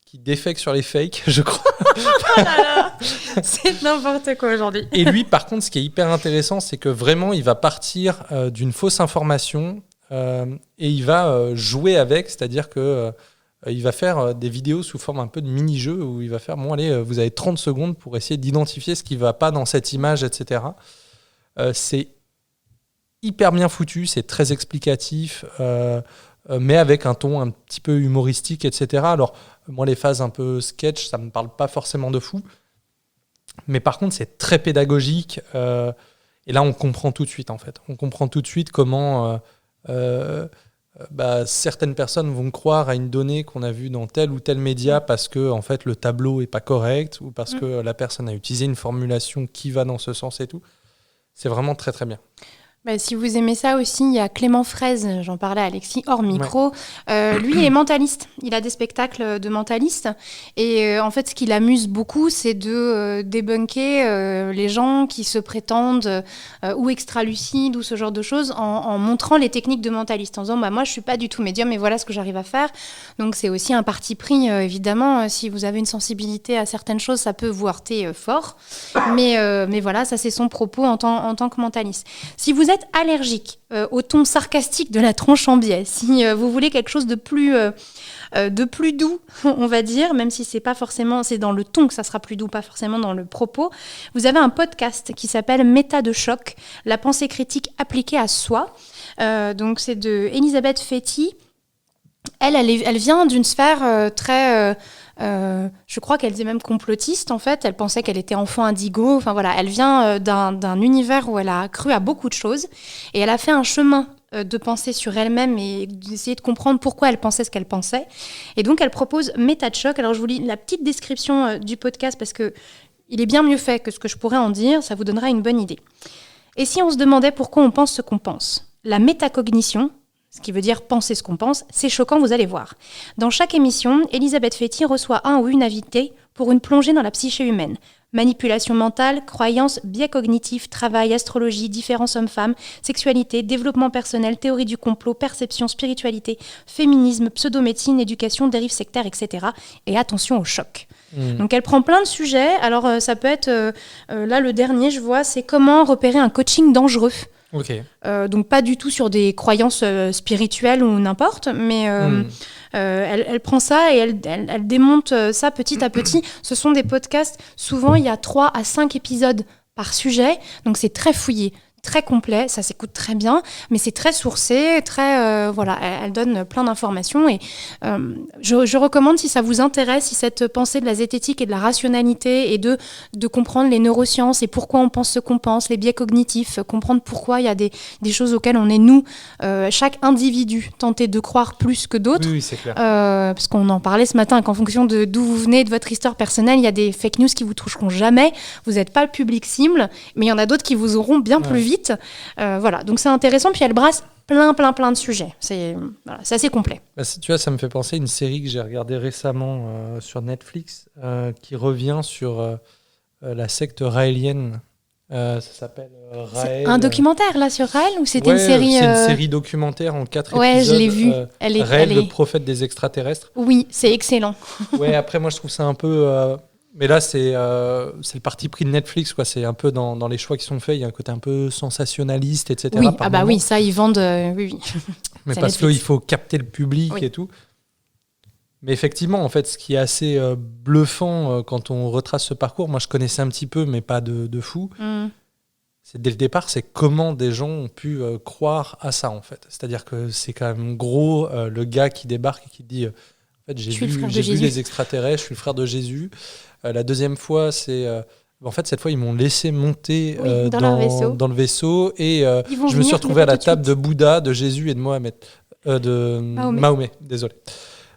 qui défèque sur les fakes, je crois. Oh là là, c'est n'importe quoi aujourd'hui. Et lui, par contre, ce qui est hyper intéressant, c'est que vraiment, il va partir d'une fausse information et il va jouer avec, c'est-à-dire que il va faire des vidéos sous forme un peu de mini-jeu où il va faire, bon allez, vous avez 30 secondes pour essayer d'identifier ce qui ne va pas dans cette image, etc. C'est hyper bien foutu, c'est très explicatif, mais avec un ton un petit peu humoristique, etc. Alors, moi, les phases un peu sketch, ça ne me parle pas forcément de fou. Mais par contre, c'est très pédagogique. Et là, on comprend tout de suite, en fait. On comprend tout de suite comment certaines personnes vont croire à une donnée qu'on a vue dans tel ou tel média parce que, en fait, le tableau n'est pas correct ou parce que la personne a utilisé une formulation qui va dans ce sens et tout. C'est vraiment très, très bien. Bah, si vous aimez ça aussi, il y a Clément Fraise, j'en parlais à Alexis hors micro. Ouais. Lui, il est mentaliste. Il a des spectacles de mentaliste. Et en fait, ce qui l'amuse beaucoup, c'est de débunker les gens qui se prétendent ou extra-lucides ou ce genre de choses en montrant les techniques de mentaliste. En disant, moi, je ne suis pas du tout médium, mais voilà ce que j'arrive à faire. Donc, c'est aussi un parti pris, évidemment. Si vous avez une sensibilité à certaines choses, ça peut vous heurter fort. Mais voilà, ça, c'est son propos en tant que mentaliste. Si vous êtes allergique au ton sarcastique de la tronche en biais, si vous voulez quelque chose de plus doux, on va dire, même si c'est pas forcément, c'est dans le ton que ça sera plus doux, pas forcément dans le propos, vous avez un podcast qui s'appelle Méta de choc, la pensée critique appliquée à soi. Donc c'est de Elisabeth Fety. Elle vient d'une sphère très... je crois qu'elle était même complotiste en fait. Elle pensait qu'elle était enfant indigo. Enfin voilà, elle vient d'un univers où elle a cru à beaucoup de choses et elle a fait un chemin de penser sur elle-même et d'essayer de comprendre pourquoi elle pensait ce qu'elle pensait. Et donc elle propose Méta de choc. Alors je vous lis la petite description du podcast parce que il est bien mieux fait que ce que je pourrais en dire. Ça vous donnera une bonne idée. Et si on se demandait pourquoi on pense ce qu'on pense ? La métacognition, ce qui veut dire penser ce qu'on pense, c'est choquant, vous allez voir. Dans chaque émission, Elisabeth Fety reçoit un ou une invitée pour une plongée dans la psyché humaine. Manipulation mentale, croyances, biais cognitifs, travail, astrologie, différences hommes-femmes, sexualité, développement personnel, théorie du complot, perception, spiritualité, féminisme, pseudomédecine, éducation, dérives sectaires, etc. Et attention au choc. Donc elle prend plein de sujets. Alors ça peut être, là le dernier je vois, c'est comment repérer un coaching dangereux. Okay. Donc pas du tout sur des croyances spirituelles ou n'importe, mais elle prend ça et elle démonte ça petit à petit. Ce sont des podcasts, souvent il y a 3 à 5 épisodes par sujet, donc c'est très fouillé, très complet, ça s'écoute très bien, mais c'est très sourcé, très voilà, elle donne plein d'informations et je recommande si ça vous intéresse, si cette pensée de la zététique et de la rationalité et de comprendre les neurosciences et pourquoi on pense ce qu'on pense, les biais cognitifs, comprendre pourquoi il y a des choses auxquelles on est nous, chaque individu tenté de croire plus que d'autres, oui, c'est clair. Parce qu'on en parlait ce matin, qu'en fonction de d'où vous venez, de votre histoire personnelle, il y a des fake news qui vous toucheront jamais, vous n'êtes pas le public cible, mais il y en a d'autres qui vous auront bien plus vite. Voilà, donc c'est intéressant, puis elle brasse plein de sujets. C'est assez complet. Bah, tu vois, ça me fait penser à une série que j'ai regardée récemment sur Netflix qui revient sur la secte raélienne. Ça s'appelle Raël. C'est un documentaire là sur Raël ou c'était une série C'est une série documentaire en 4 épisodes. Ouais, je l'ai vue. Raël, le prophète des extraterrestres. Oui, c'est excellent. Ouais, après moi je trouve ça un peu... Mais là, c'est le parti pris de Netflix, quoi. C'est un peu dans les choix qui sont faits. Il y a un côté un peu sensationnaliste, etc. Oui, oui, ça, ils vendent... oui. Mais parce qu'il faut capter le public et tout. Mais effectivement, en fait, ce qui est assez bluffant quand on retrace ce parcours, moi, je connaissais un petit peu, mais pas de fou. C'est dès le départ, c'est comment des gens ont pu croire à ça, en fait. C'est-à-dire que c'est quand même gros, le gars qui débarque et qui dit... en fait, j'ai vu les extraterrestres, je suis le frère de Jésus. La deuxième fois, c'est... en fait, cette fois, ils m'ont laissé monter dans le vaisseau et je me suis retrouvé à la table de Bouddha, de Jésus et de Mohamed. Mahomet, désolé.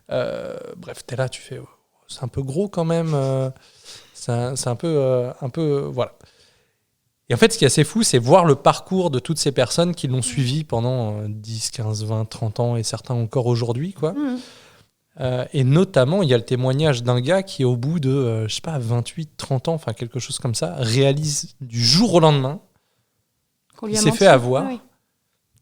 Bref, t'es là, tu fais... c'est un peu gros quand même. C'est un peu... voilà. Et en fait, ce qui est assez fou, c'est voir le parcours de toutes ces personnes qui l'ont suivi pendant 10, 15, 20, 30 ans et certains encore aujourd'hui, quoi. Et notamment, il y a le témoignage d'un gars qui, au bout de, 28, 30 ans, enfin quelque chose comme ça, réalise du jour au lendemain qu'il s'est fait avoir. Ah oui.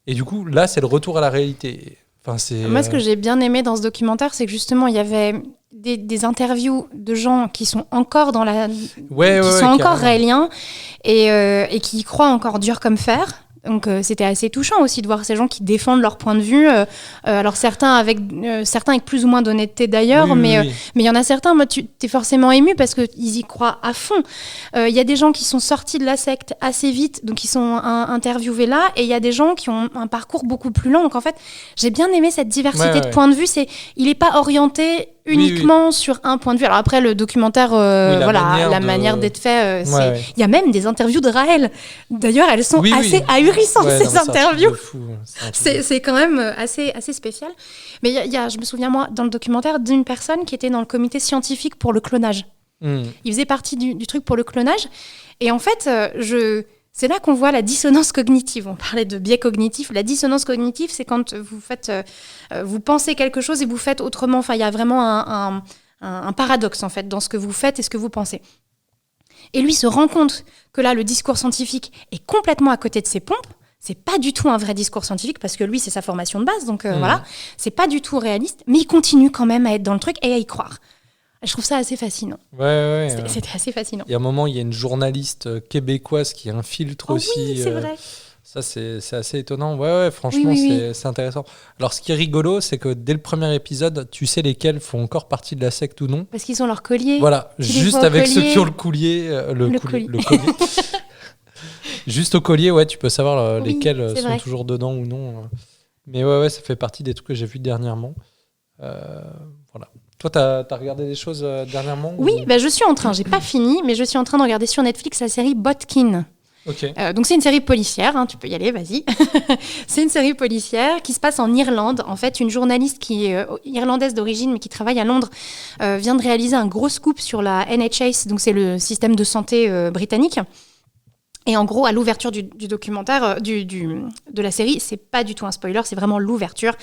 Et du coup, là, c'est le retour à la réalité. Enfin, Moi, ce que j'ai bien aimé dans ce documentaire, c'est que justement, il y avait des interviews de gens qui sont encore dans la... sont encore raéliens et qui y croient encore dur comme fer. Donc c'était assez touchant aussi de voir ces gens qui défendent leur point de vue. Alors certains avec plus ou moins d'honnêteté d'ailleurs, mais il y en a certains, moi tu es forcément ému parce qu'ils y croient à fond. Il y a des gens qui sont sortis de la secte assez vite, donc ils sont interviewés là, et il y a des gens qui ont un parcours beaucoup plus long. Donc en fait, j'ai bien aimé cette diversité de points de vue. Il n'est pas orienté uniquement sur un point de vue. Alors après, le documentaire, la manière d'être fait, il y a même des interviews de Rahel. D'ailleurs, elles sont assez ahurissantes, ces interviews. C'est quand même assez spécial. Mais je me souviens, moi, dans le documentaire, d'une personne qui était dans le comité scientifique pour le clonage. Il faisait partie du truc pour le clonage. Et en fait, c'est là qu'on voit la dissonance cognitive. On parlait de biais cognitif. La dissonance cognitive, c'est quand vous pensez quelque chose et vous faites autrement. Enfin, il y a vraiment un paradoxe, en fait, dans ce que vous faites et ce que vous pensez. Et lui se rend compte que là, le discours scientifique est complètement à côté de ses pompes. C'est pas du tout un vrai discours scientifique parce que lui, c'est sa formation de base. Donc voilà, c'est pas du tout réaliste. Mais il continue quand même à être dans le truc et à y croire. Je trouve ça assez fascinant. C'était assez fascinant. Il y a un moment, il y a une journaliste québécoise qui infiltre aussi. Oui, c'est vrai. Ça, c'est assez étonnant. Franchement, c'est intéressant. Alors, ce qui est rigolo, c'est que dès le premier épisode, tu sais lesquels font encore partie de la secte ou non. Parce qu'ils ont leur collier. Voilà, juste avec ceux qui ont le collier. Le collier. Juste au collier, tu peux savoir lesquels sont toujours dedans ou non. Mais ça fait partie des trucs que j'ai vus dernièrement. Voilà. Toi, t'as regardé des choses dernièrement? Oui, je suis en train, j'ai pas fini, mais je suis en train de regarder sur Netflix la série Botkin. Okay. Donc c'est une série policière, tu peux y aller, vas-y. C'est une série policière qui se passe en Irlande. En fait, une journaliste qui est irlandaise d'origine mais qui travaille à Londres vient de réaliser un gros scoop sur la NHS, donc c'est le système de santé britannique. Et en gros, à l'ouverture du documentaire, de la série, c'est pas du tout un spoiler, c'est vraiment l'ouverture.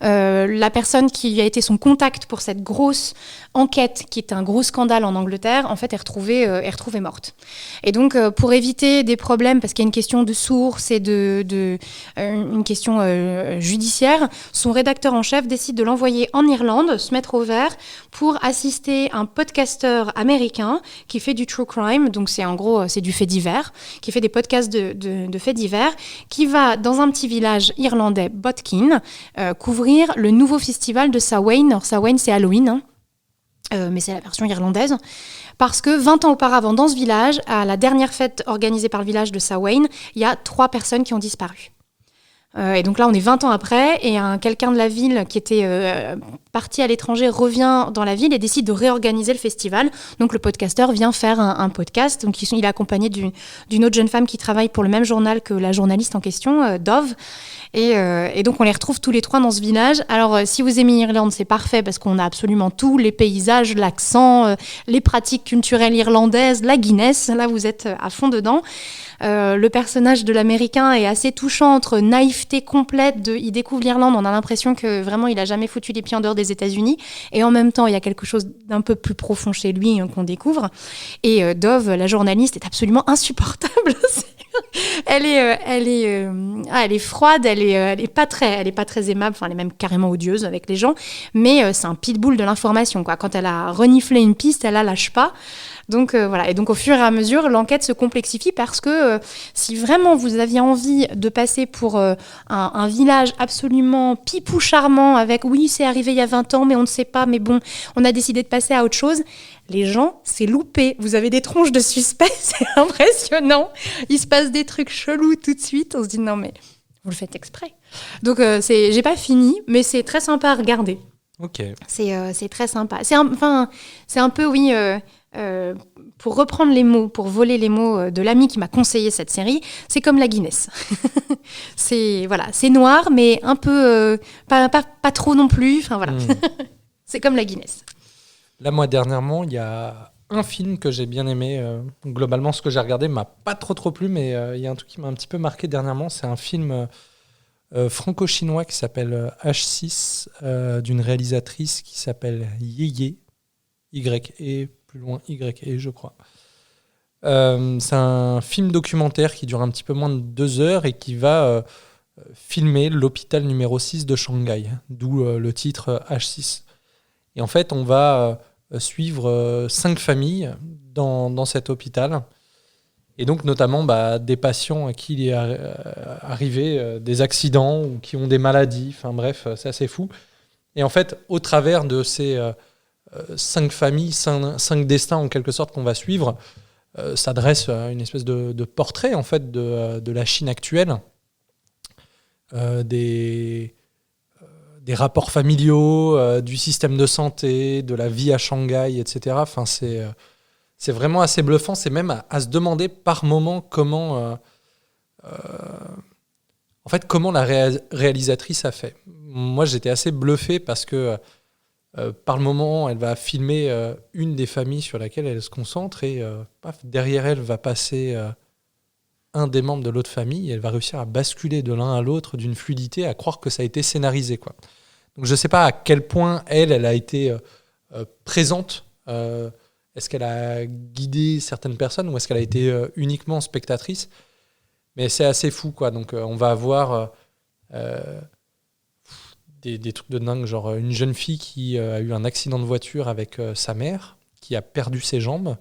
La personne qui a été son contact pour cette grosse enquête, qui est un gros scandale en Angleterre, en fait, est retrouvée morte. Et donc, pour éviter des problèmes, parce qu'il y a une question de source et une question judiciaire, son rédacteur en chef décide de l'envoyer en Irlande, se mettre au vert, pour assister un podcasteur américain qui fait du true crime, donc c'est du fait divers, qui fait des podcasts de faits divers, qui va dans un petit village irlandais, Botkin, couvrir le nouveau festival de Samhain. Alors Samhain, c'est Halloween, mais c'est la version irlandaise. Parce que 20 ans auparavant, dans ce village, à la dernière fête organisée par le village de Samhain, il y a 3 personnes qui ont disparu. Et donc là, on est 20 ans après, et quelqu'un de la ville qui était parti à l'étranger revient dans la ville et décide de réorganiser le festival. Donc le podcasteur vient faire un podcast. Donc il est accompagné d'une autre jeune femme qui travaille pour le même journal que la journaliste en question, Dove. Et donc on les retrouve tous les 3 dans ce village. Alors si vous aimez l'Irlande, c'est parfait parce qu'on a absolument tout, les paysages, l'accent, les pratiques culturelles irlandaises, la Guinness. Là, vous êtes à fond dedans. Le personnage de l'Américain est assez touchant, entre naïveté complète, il découvre l'Irlande, on a l'impression que vraiment il a jamais foutu les pieds en dehors des États-Unis, et en même temps il y a quelque chose d'un peu plus profond chez lui qu'on découvre. Et Dove, la journaliste, est absolument insupportable. Elle est froide, elle est pas très aimable, enfin elle est même carrément odieuse avec les gens, mais c'est un pitbull de l'information, quoi. Quand elle a reniflé une piste, elle la lâche pas. Donc voilà, et donc au fur et à mesure, l'enquête se complexifie parce que si vraiment vous aviez envie de passer pour un village absolument pipou charmant avec oui, c'est arrivé il y a 20 ans, mais on ne sait pas, mais bon, on a décidé de passer à autre chose. Les gens, c'est loupé. Vous avez des tronches de suspects, c'est impressionnant. Il se passe des trucs chelous tout de suite. On se dit non mais vous le faites exprès. Donc j'ai pas fini, mais c'est très sympa à regarder. Ok. C'est très sympa. C'est un peu, oui, pour reprendre les mots, pour voler les mots de l'ami qui m'a conseillé cette série, c'est comme la Guinness. C'est noir, mais un peu, pas trop non plus. Enfin, voilà. C'est comme la Guinness. Là, moi, dernièrement, il y a un film que j'ai bien aimé. Globalement, ce que j'ai regardé m'a pas trop plu, mais il y a un truc qui m'a un petit peu marqué dernièrement. C'est un film franco-chinois qui s'appelle H6, d'une réalisatrice qui s'appelle Yeye, Y-E, plus loin Y-E, je crois. C'est un film documentaire qui dure un petit peu moins de 2 heures et qui va filmer l'hôpital numéro 6 de Shanghai, d'où le titre H6. Et en fait, on va suivre 5 familles dans cet hôpital. Et donc, notamment, des patients à qui il est arrivé des accidents ou qui ont des maladies. Enfin bref, c'est assez fou. Et en fait, au travers de ces 5 familles, 5 destins en quelque sorte qu'on va suivre, s'adresse une espèce de portrait en fait de la Chine actuelle, des rapports familiaux, du système de santé, de la vie à Shanghai, etc. Enfin, c'est vraiment assez bluffant. C'est même à se demander par moment comment la réalisatrice a fait. Moi, j'étais assez bluffé parce que par le moment, elle va filmer une des familles sur laquelle elle se concentre et derrière elle va passer un des membres de l'autre famille et elle va réussir à basculer de l'un à l'autre d'une fluidité, à croire que ça a été scénarisé, quoi. Donc je ne sais pas à quel point elle a été présente. Est-ce qu'elle a guidé certaines personnes ou est-ce qu'elle a été uniquement spectatrice? Mais c'est assez fou, quoi. Donc on va avoir des trucs de dingue, genre une jeune fille qui a eu un accident de voiture avec sa mère, qui a perdu ses jambes.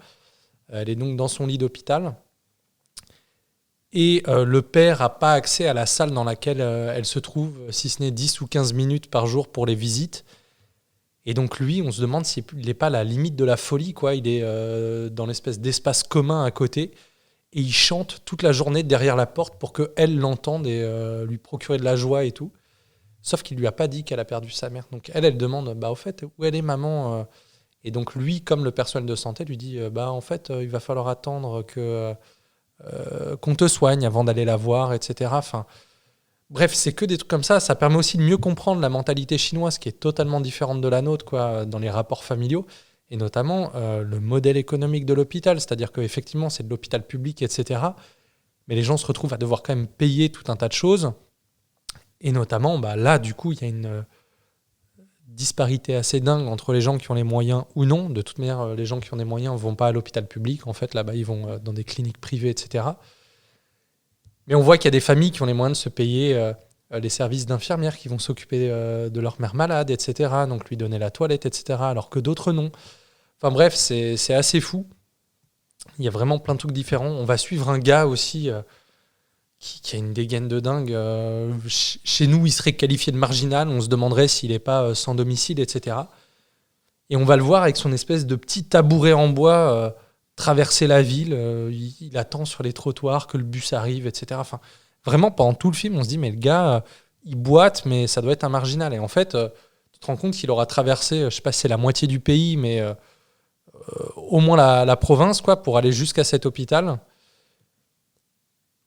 Elle est donc dans son lit d'hôpital. Et le père n'a pas accès à la salle dans laquelle elle se trouve, si ce n'est 10 ou 15 minutes par jour pour les visites. Et donc lui, on se demande s'il n'est pas à la limite de la folie, quoi. Il est dans l'espèce d'espace commun à côté. Et il chante toute la journée derrière la porte pour qu'elle l'entende et lui procurer de la joie et tout. Sauf qu'il ne lui a pas dit qu'elle a perdu sa mère. Donc elle demande, au fait, où elle est maman? Et donc lui, comme le personnel de santé, lui dit, en fait, il va falloir attendre qu'on te soigne avant d'aller la voir, etc. Enfin, bref, c'est que des trucs comme ça. Ça permet aussi de mieux comprendre la mentalité chinoise qui est totalement différente de la nôtre, quoi, dans les rapports familiaux, et notamment le modèle économique de l'hôpital. C'est-à-dire qu'effectivement, c'est de l'hôpital public, etc. Mais les gens se retrouvent à devoir quand même payer tout un tas de choses. Et notamment, là, du coup, il y a une disparité assez dingue entre les gens qui ont les moyens ou non. De toute manière, les gens qui ont des moyens ne vont pas à l'hôpital public. En fait, là-bas, ils vont dans des cliniques privées, etc. Mais on voit qu'il y a des familles qui ont les moyens de se payer les services d'infirmières qui vont s'occuper de leur mère malade, etc. Donc lui donner la toilette, etc. Alors que d'autres non. Enfin bref, c'est assez fou. Il y a vraiment plein de trucs différents. On va suivre un gars aussi qui a une dégaine de dingue. Chez nous, il serait qualifié de marginal. On se demanderait s'il n'est pas sans domicile, etc. Et on va le voir avec son espèce de petit tabouret en bois traverser la ville. Il attend sur les trottoirs que le bus arrive, etc. Enfin, vraiment, pendant tout le film, on se dit, mais le gars, il boite, mais ça doit être un marginal. Et en fait, tu te rends compte qu'il aura traversé, je ne sais pas si c'est la moitié du pays, mais au moins la province, quoi, pour aller jusqu'à cet hôpital.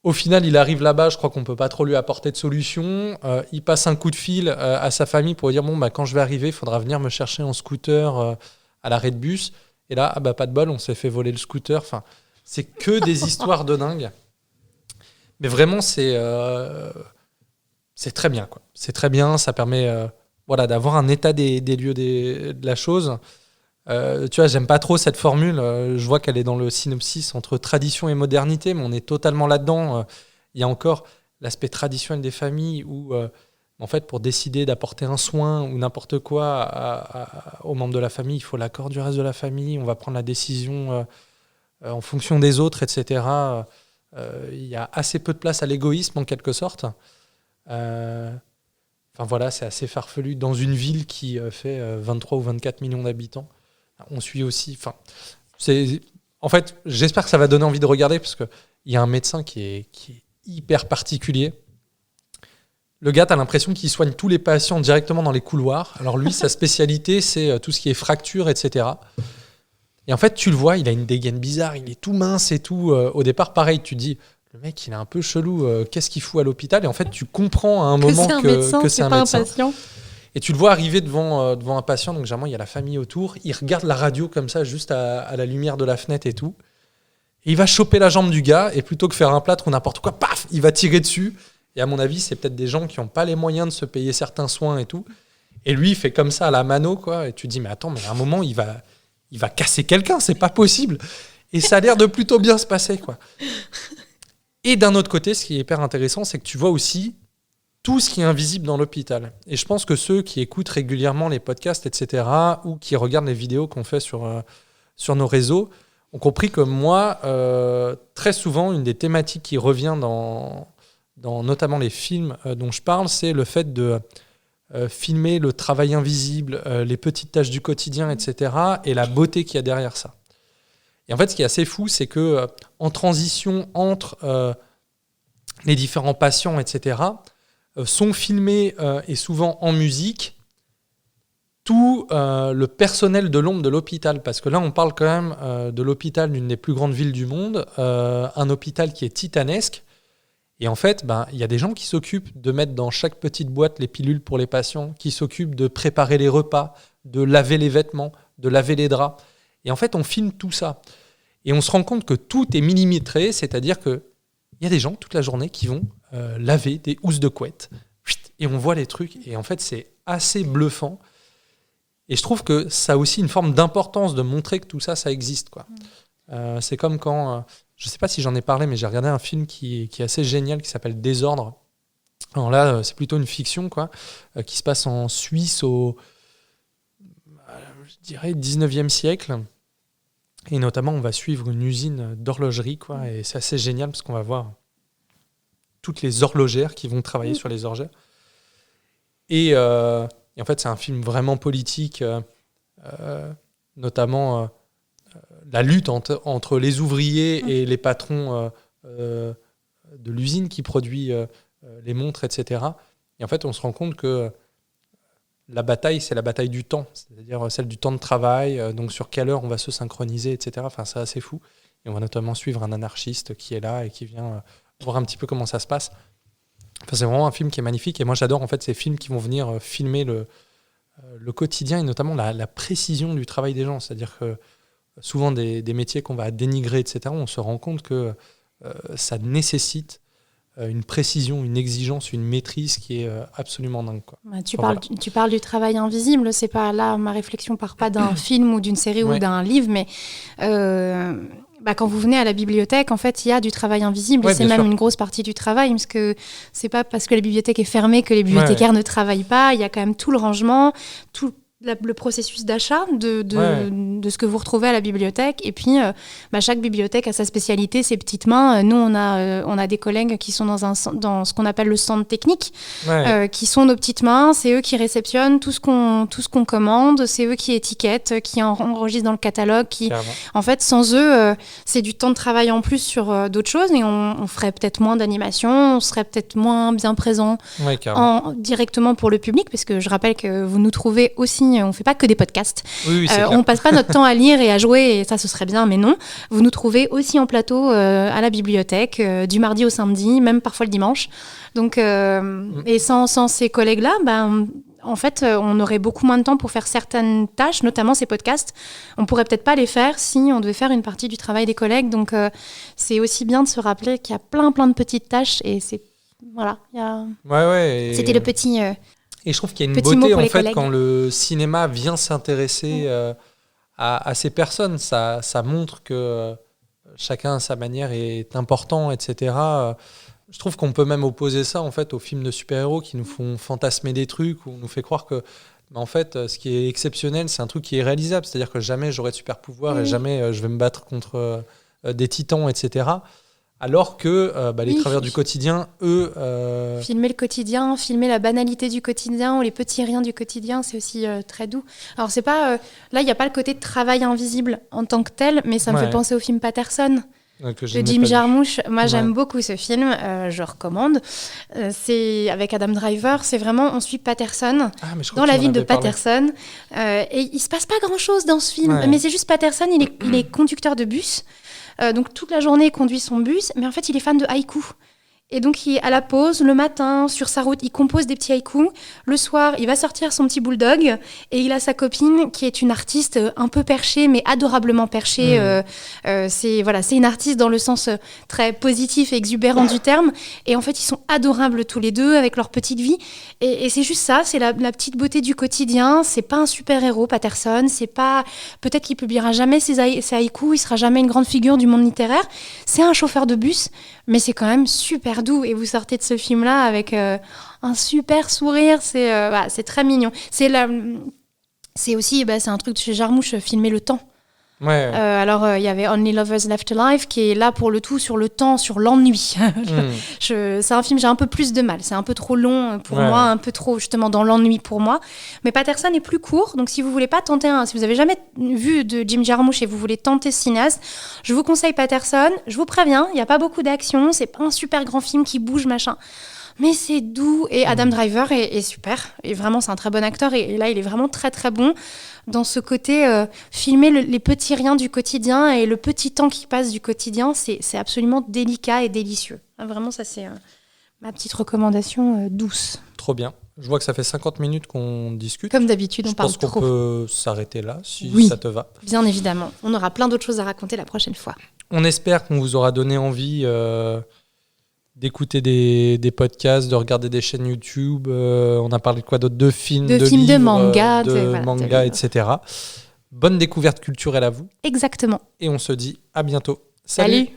Au final, il arrive là-bas, je crois qu'on ne peut pas trop lui apporter de solution. Il passe un coup de fil à sa famille pour dire quand je vais arriver, il faudra venir me chercher en scooter à l'arrêt de bus. Et là, pas de bol, on s'est fait voler le scooter. Enfin, c'est que des histoires de dingue. Mais vraiment, c'est très bien, quoi. C'est très bien, ça permet d'avoir un état des lieux de la chose. Tu vois, j'aime pas trop cette formule. Je vois qu'elle est dans le synopsis entre tradition et modernité, mais on est totalement là-dedans. Il y a encore l'aspect traditionnel des familles où, en fait, pour décider d'apporter un soin ou n'importe quoi aux membres de la famille, il faut l'accord du reste de la famille. On va prendre la décision en fonction des autres, etc. Il y a assez peu de place à l'égoïsme, en quelque sorte. Enfin voilà, c'est assez farfelu dans une ville qui fait 23 ou 24 millions d'habitants. On suit aussi. En fait, j'espère que ça va donner envie de regarder parce qu'il y a un médecin qui est hyper particulier. Le gars, t'as l'impression qu'il soigne tous les patients directement dans les couloirs. Alors lui, sa spécialité, c'est tout ce qui est fracture, etc. Et en fait, tu le vois, il a une dégaine bizarre, il est tout mince et tout. Au départ, pareil, tu te dis, le mec, il est un peu chelou, qu'est-ce qu'il fout à l'hôpital ? Et en fait, tu comprends à un moment que c'est un médecin. Patient. Et tu le vois arriver devant un patient, donc généralement, il y a la famille autour. Il regarde la radio comme ça, juste à la lumière de la fenêtre et tout. Et il va choper la jambe du gars, et plutôt que faire un plâtre ou n'importe quoi, paf, il va tirer dessus. Et à mon avis, c'est peut-être des gens qui n'ont pas les moyens de se payer certains soins et tout. Et lui, il fait comme ça à la mano, quoi. Et tu te dis, mais attends, mais à un moment, il va casser quelqu'un, c'est pas possible. Et ça a l'air de plutôt bien se passer, quoi. Et d'un autre côté, ce qui est hyper intéressant, c'est que tu vois aussi tout ce qui est invisible dans l'hôpital. Et je pense que ceux qui écoutent régulièrement les podcasts, etc., ou qui regardent les vidéos qu'on fait sur nos réseaux, ont compris que moi, très souvent, une des thématiques qui revient dans notamment les films dont je parle, c'est le fait de filmer le travail invisible, les petites tâches du quotidien, etc., et la beauté qu'il y a derrière ça. Et en fait, ce qui est assez fou, c'est que en transition entre les différents patients, etc., sont filmés et souvent en musique tout le personnel de l'ombre de l'hôpital. Parce que là, on parle quand même de l'hôpital d'une des plus grandes villes du monde, un hôpital qui est titanesque. Et en fait, y a des gens qui s'occupent de mettre dans chaque petite boîte les pilules pour les patients, qui s'occupent de préparer les repas, de laver les vêtements, de laver les draps. Et en fait, on filme tout ça. Et on se rend compte que tout est millimétré, c'est-à-dire qu'il y a des gens toute la journée qui vont laver des housses de couette. Et on voit les trucs. Et en fait, c'est assez bluffant. Et je trouve que ça a aussi une forme d'importance de montrer que tout ça, ça existe, quoi. C'est comme quand... je ne sais pas si j'en ai parlé, mais j'ai regardé un film qui est assez génial, qui s'appelle Désordre. Alors là, c'est plutôt une fiction, quoi, qui se passe en Suisse au, je dirais, 19e siècle. Et notamment, on va suivre une usine d'horlogerie, quoi, et c'est assez génial parce qu'on va voir toutes les horlogères qui vont travailler sur les horlogères. Et en fait, c'est un film vraiment politique, notamment... la lutte entre les ouvriers et les patrons de l'usine qui produit les montres, etc. Et en fait, on se rend compte que la bataille, c'est la bataille du temps, c'est-à-dire celle du temps de travail, donc sur quelle heure on va se synchroniser, etc. Enfin, c'est assez fou. Et on va notamment suivre un anarchiste qui est là et qui vient voir un petit peu comment ça se passe. Enfin, c'est vraiment un film qui est magnifique. Et moi, j'adore en fait ces films qui vont venir filmer le quotidien et notamment la précision du travail des gens. C'est-à-dire que souvent des métiers qu'on va dénigrer, etc., on se rend compte que ça nécessite une précision, une exigence, une maîtrise qui est absolument dingue, quoi. Tu parles du travail invisible, c'est pas là, ma réflexion part pas d'un film ou d'une série ou d'un livre, mais quand vous venez à la bibliothèque, en fait, il y a du travail invisible, et c'est même une grosse partie du travail, parce que c'est pas parce que la bibliothèque est fermée que les bibliothécaires ne travaillent pas, il y a quand même tout le rangement, tout le processus d'achat de ce que vous retrouvez à la bibliothèque. Et puis, chaque bibliothèque a sa spécialité, ses petites mains. Nous, on a des collègues qui sont dans ce qu'on appelle le centre technique, qui sont nos petites mains. C'est eux qui réceptionnent tout ce qu'on commande. C'est eux qui étiquettent, qui enregistrent dans le catalogue. En fait, sans eux, c'est du temps de travail en plus sur d'autres choses. Et on ferait peut-être moins d'animation, on serait peut-être moins bien présent directement pour le public. Parce que je rappelle que vous nous trouvez aussi, on ne fait pas que des podcasts. On ne passe pas notre temps à lire et à jouer, et ça, ce serait bien, mais non. Vous nous trouvez aussi en plateau à la bibliothèque, du mardi au samedi, même parfois le dimanche. Donc, et sans ces collègues-là, en fait, on aurait beaucoup moins de temps pour faire certaines tâches, notamment ces podcasts. On ne pourrait peut-être pas les faire si on devait faire une partie du travail des collègues. Donc, c'est aussi bien de se rappeler qu'il y a plein de petites tâches, et c'est... Voilà. C'était le petit... Et je trouve qu'il y a une beauté, en fait, quand le cinéma vient s'intéresser à ces personnes. Ça montre que chacun à sa manière est important, etc. Je trouve qu'on peut même opposer ça, en fait, aux films de super-héros qui nous font fantasmer des trucs, où on nous fait croire que, en fait, ce qui est exceptionnel, c'est un truc qui est réalisable. C'est-à-dire que jamais j'aurai de super-pouvoir et jamais je vais me battre contre des titans, etc. Alors que les travailleurs du quotidien, eux... Filmer le quotidien, filmer la banalité du quotidien ou les petits riens du quotidien, c'est aussi très doux. Alors, c'est pas... là, il n'y a pas le côté de travail invisible en tant que tel, mais ça me fait penser au film Patterson. de Jim Jarmusch. Moi, j'aime beaucoup ce film. Je recommande. C'est avec Adam Driver. C'est vraiment, on suit Patterson dans la ville de Patterson. Et il se passe pas grand-chose dans ce film. Mais c'est juste Patterson, il est conducteur de bus. Donc toute la journée, il conduit son bus. Mais en fait, il est fan de haïku. Et donc, à la pause, le matin, sur sa route, il compose des petits haïkus. Le soir, il va sortir son petit bulldog et il a sa copine qui est une artiste un peu perchée, mais adorablement perchée. C'est une artiste dans le sens très positif et exubérant du terme. Et en fait, ils sont adorables tous les deux avec leur petite vie. Et c'est juste ça, c'est la petite beauté du quotidien. C'est pas un super-héros, Patterson. C'est pas... Peut-être qu'il publiera jamais ses haïkus, il sera jamais une grande figure du monde littéraire. C'est un chauffeur de bus, mais c'est quand même super doux. Et vous sortez de ce film-là avec un super sourire. C'est très mignon. C'est aussi c'est un truc de chez Jarmusch, filmer le temps. Alors, il y avait Only Lovers Left Alive qui est là pour le tout sur le temps, sur l'ennui. C'est un film, j'ai un peu plus de mal. C'est un peu trop long pour moi, un peu trop justement dans l'ennui pour moi. Mais Patterson est plus court. Donc, si vous voulez pas tenter si vous avez jamais vu de Jim Jarmusch et vous voulez tenter ce cinéaste, je vous conseille Patterson. Je vous préviens, il n'y a pas beaucoup d'action. C'est pas un super grand film qui bouge, machin. Mais c'est doux. Et Adam Driver est super. Et vraiment, c'est un très bon acteur. Et là, il est vraiment très, très bon dans ce côté filmer les petits riens du quotidien et le petit temps qui passe du quotidien. C'est absolument délicat et délicieux. Vraiment, ça, c'est ma petite recommandation douce. Trop bien. Je vois que ça fait 50 minutes qu'on discute. Comme d'habitude, on parle trop. Je pense qu'on peut s'arrêter là, si ça te va. Bien évidemment. On aura plein d'autres choses à raconter la prochaine fois. On espère qu'on vous aura donné envie... d'écouter des podcasts, de regarder des chaînes YouTube. On a parlé de quoi d'autre ? De films, de livres, de manga, manga, etc. Bonne découverte culturelle à vous. Exactement. Et on se dit à bientôt. Salut.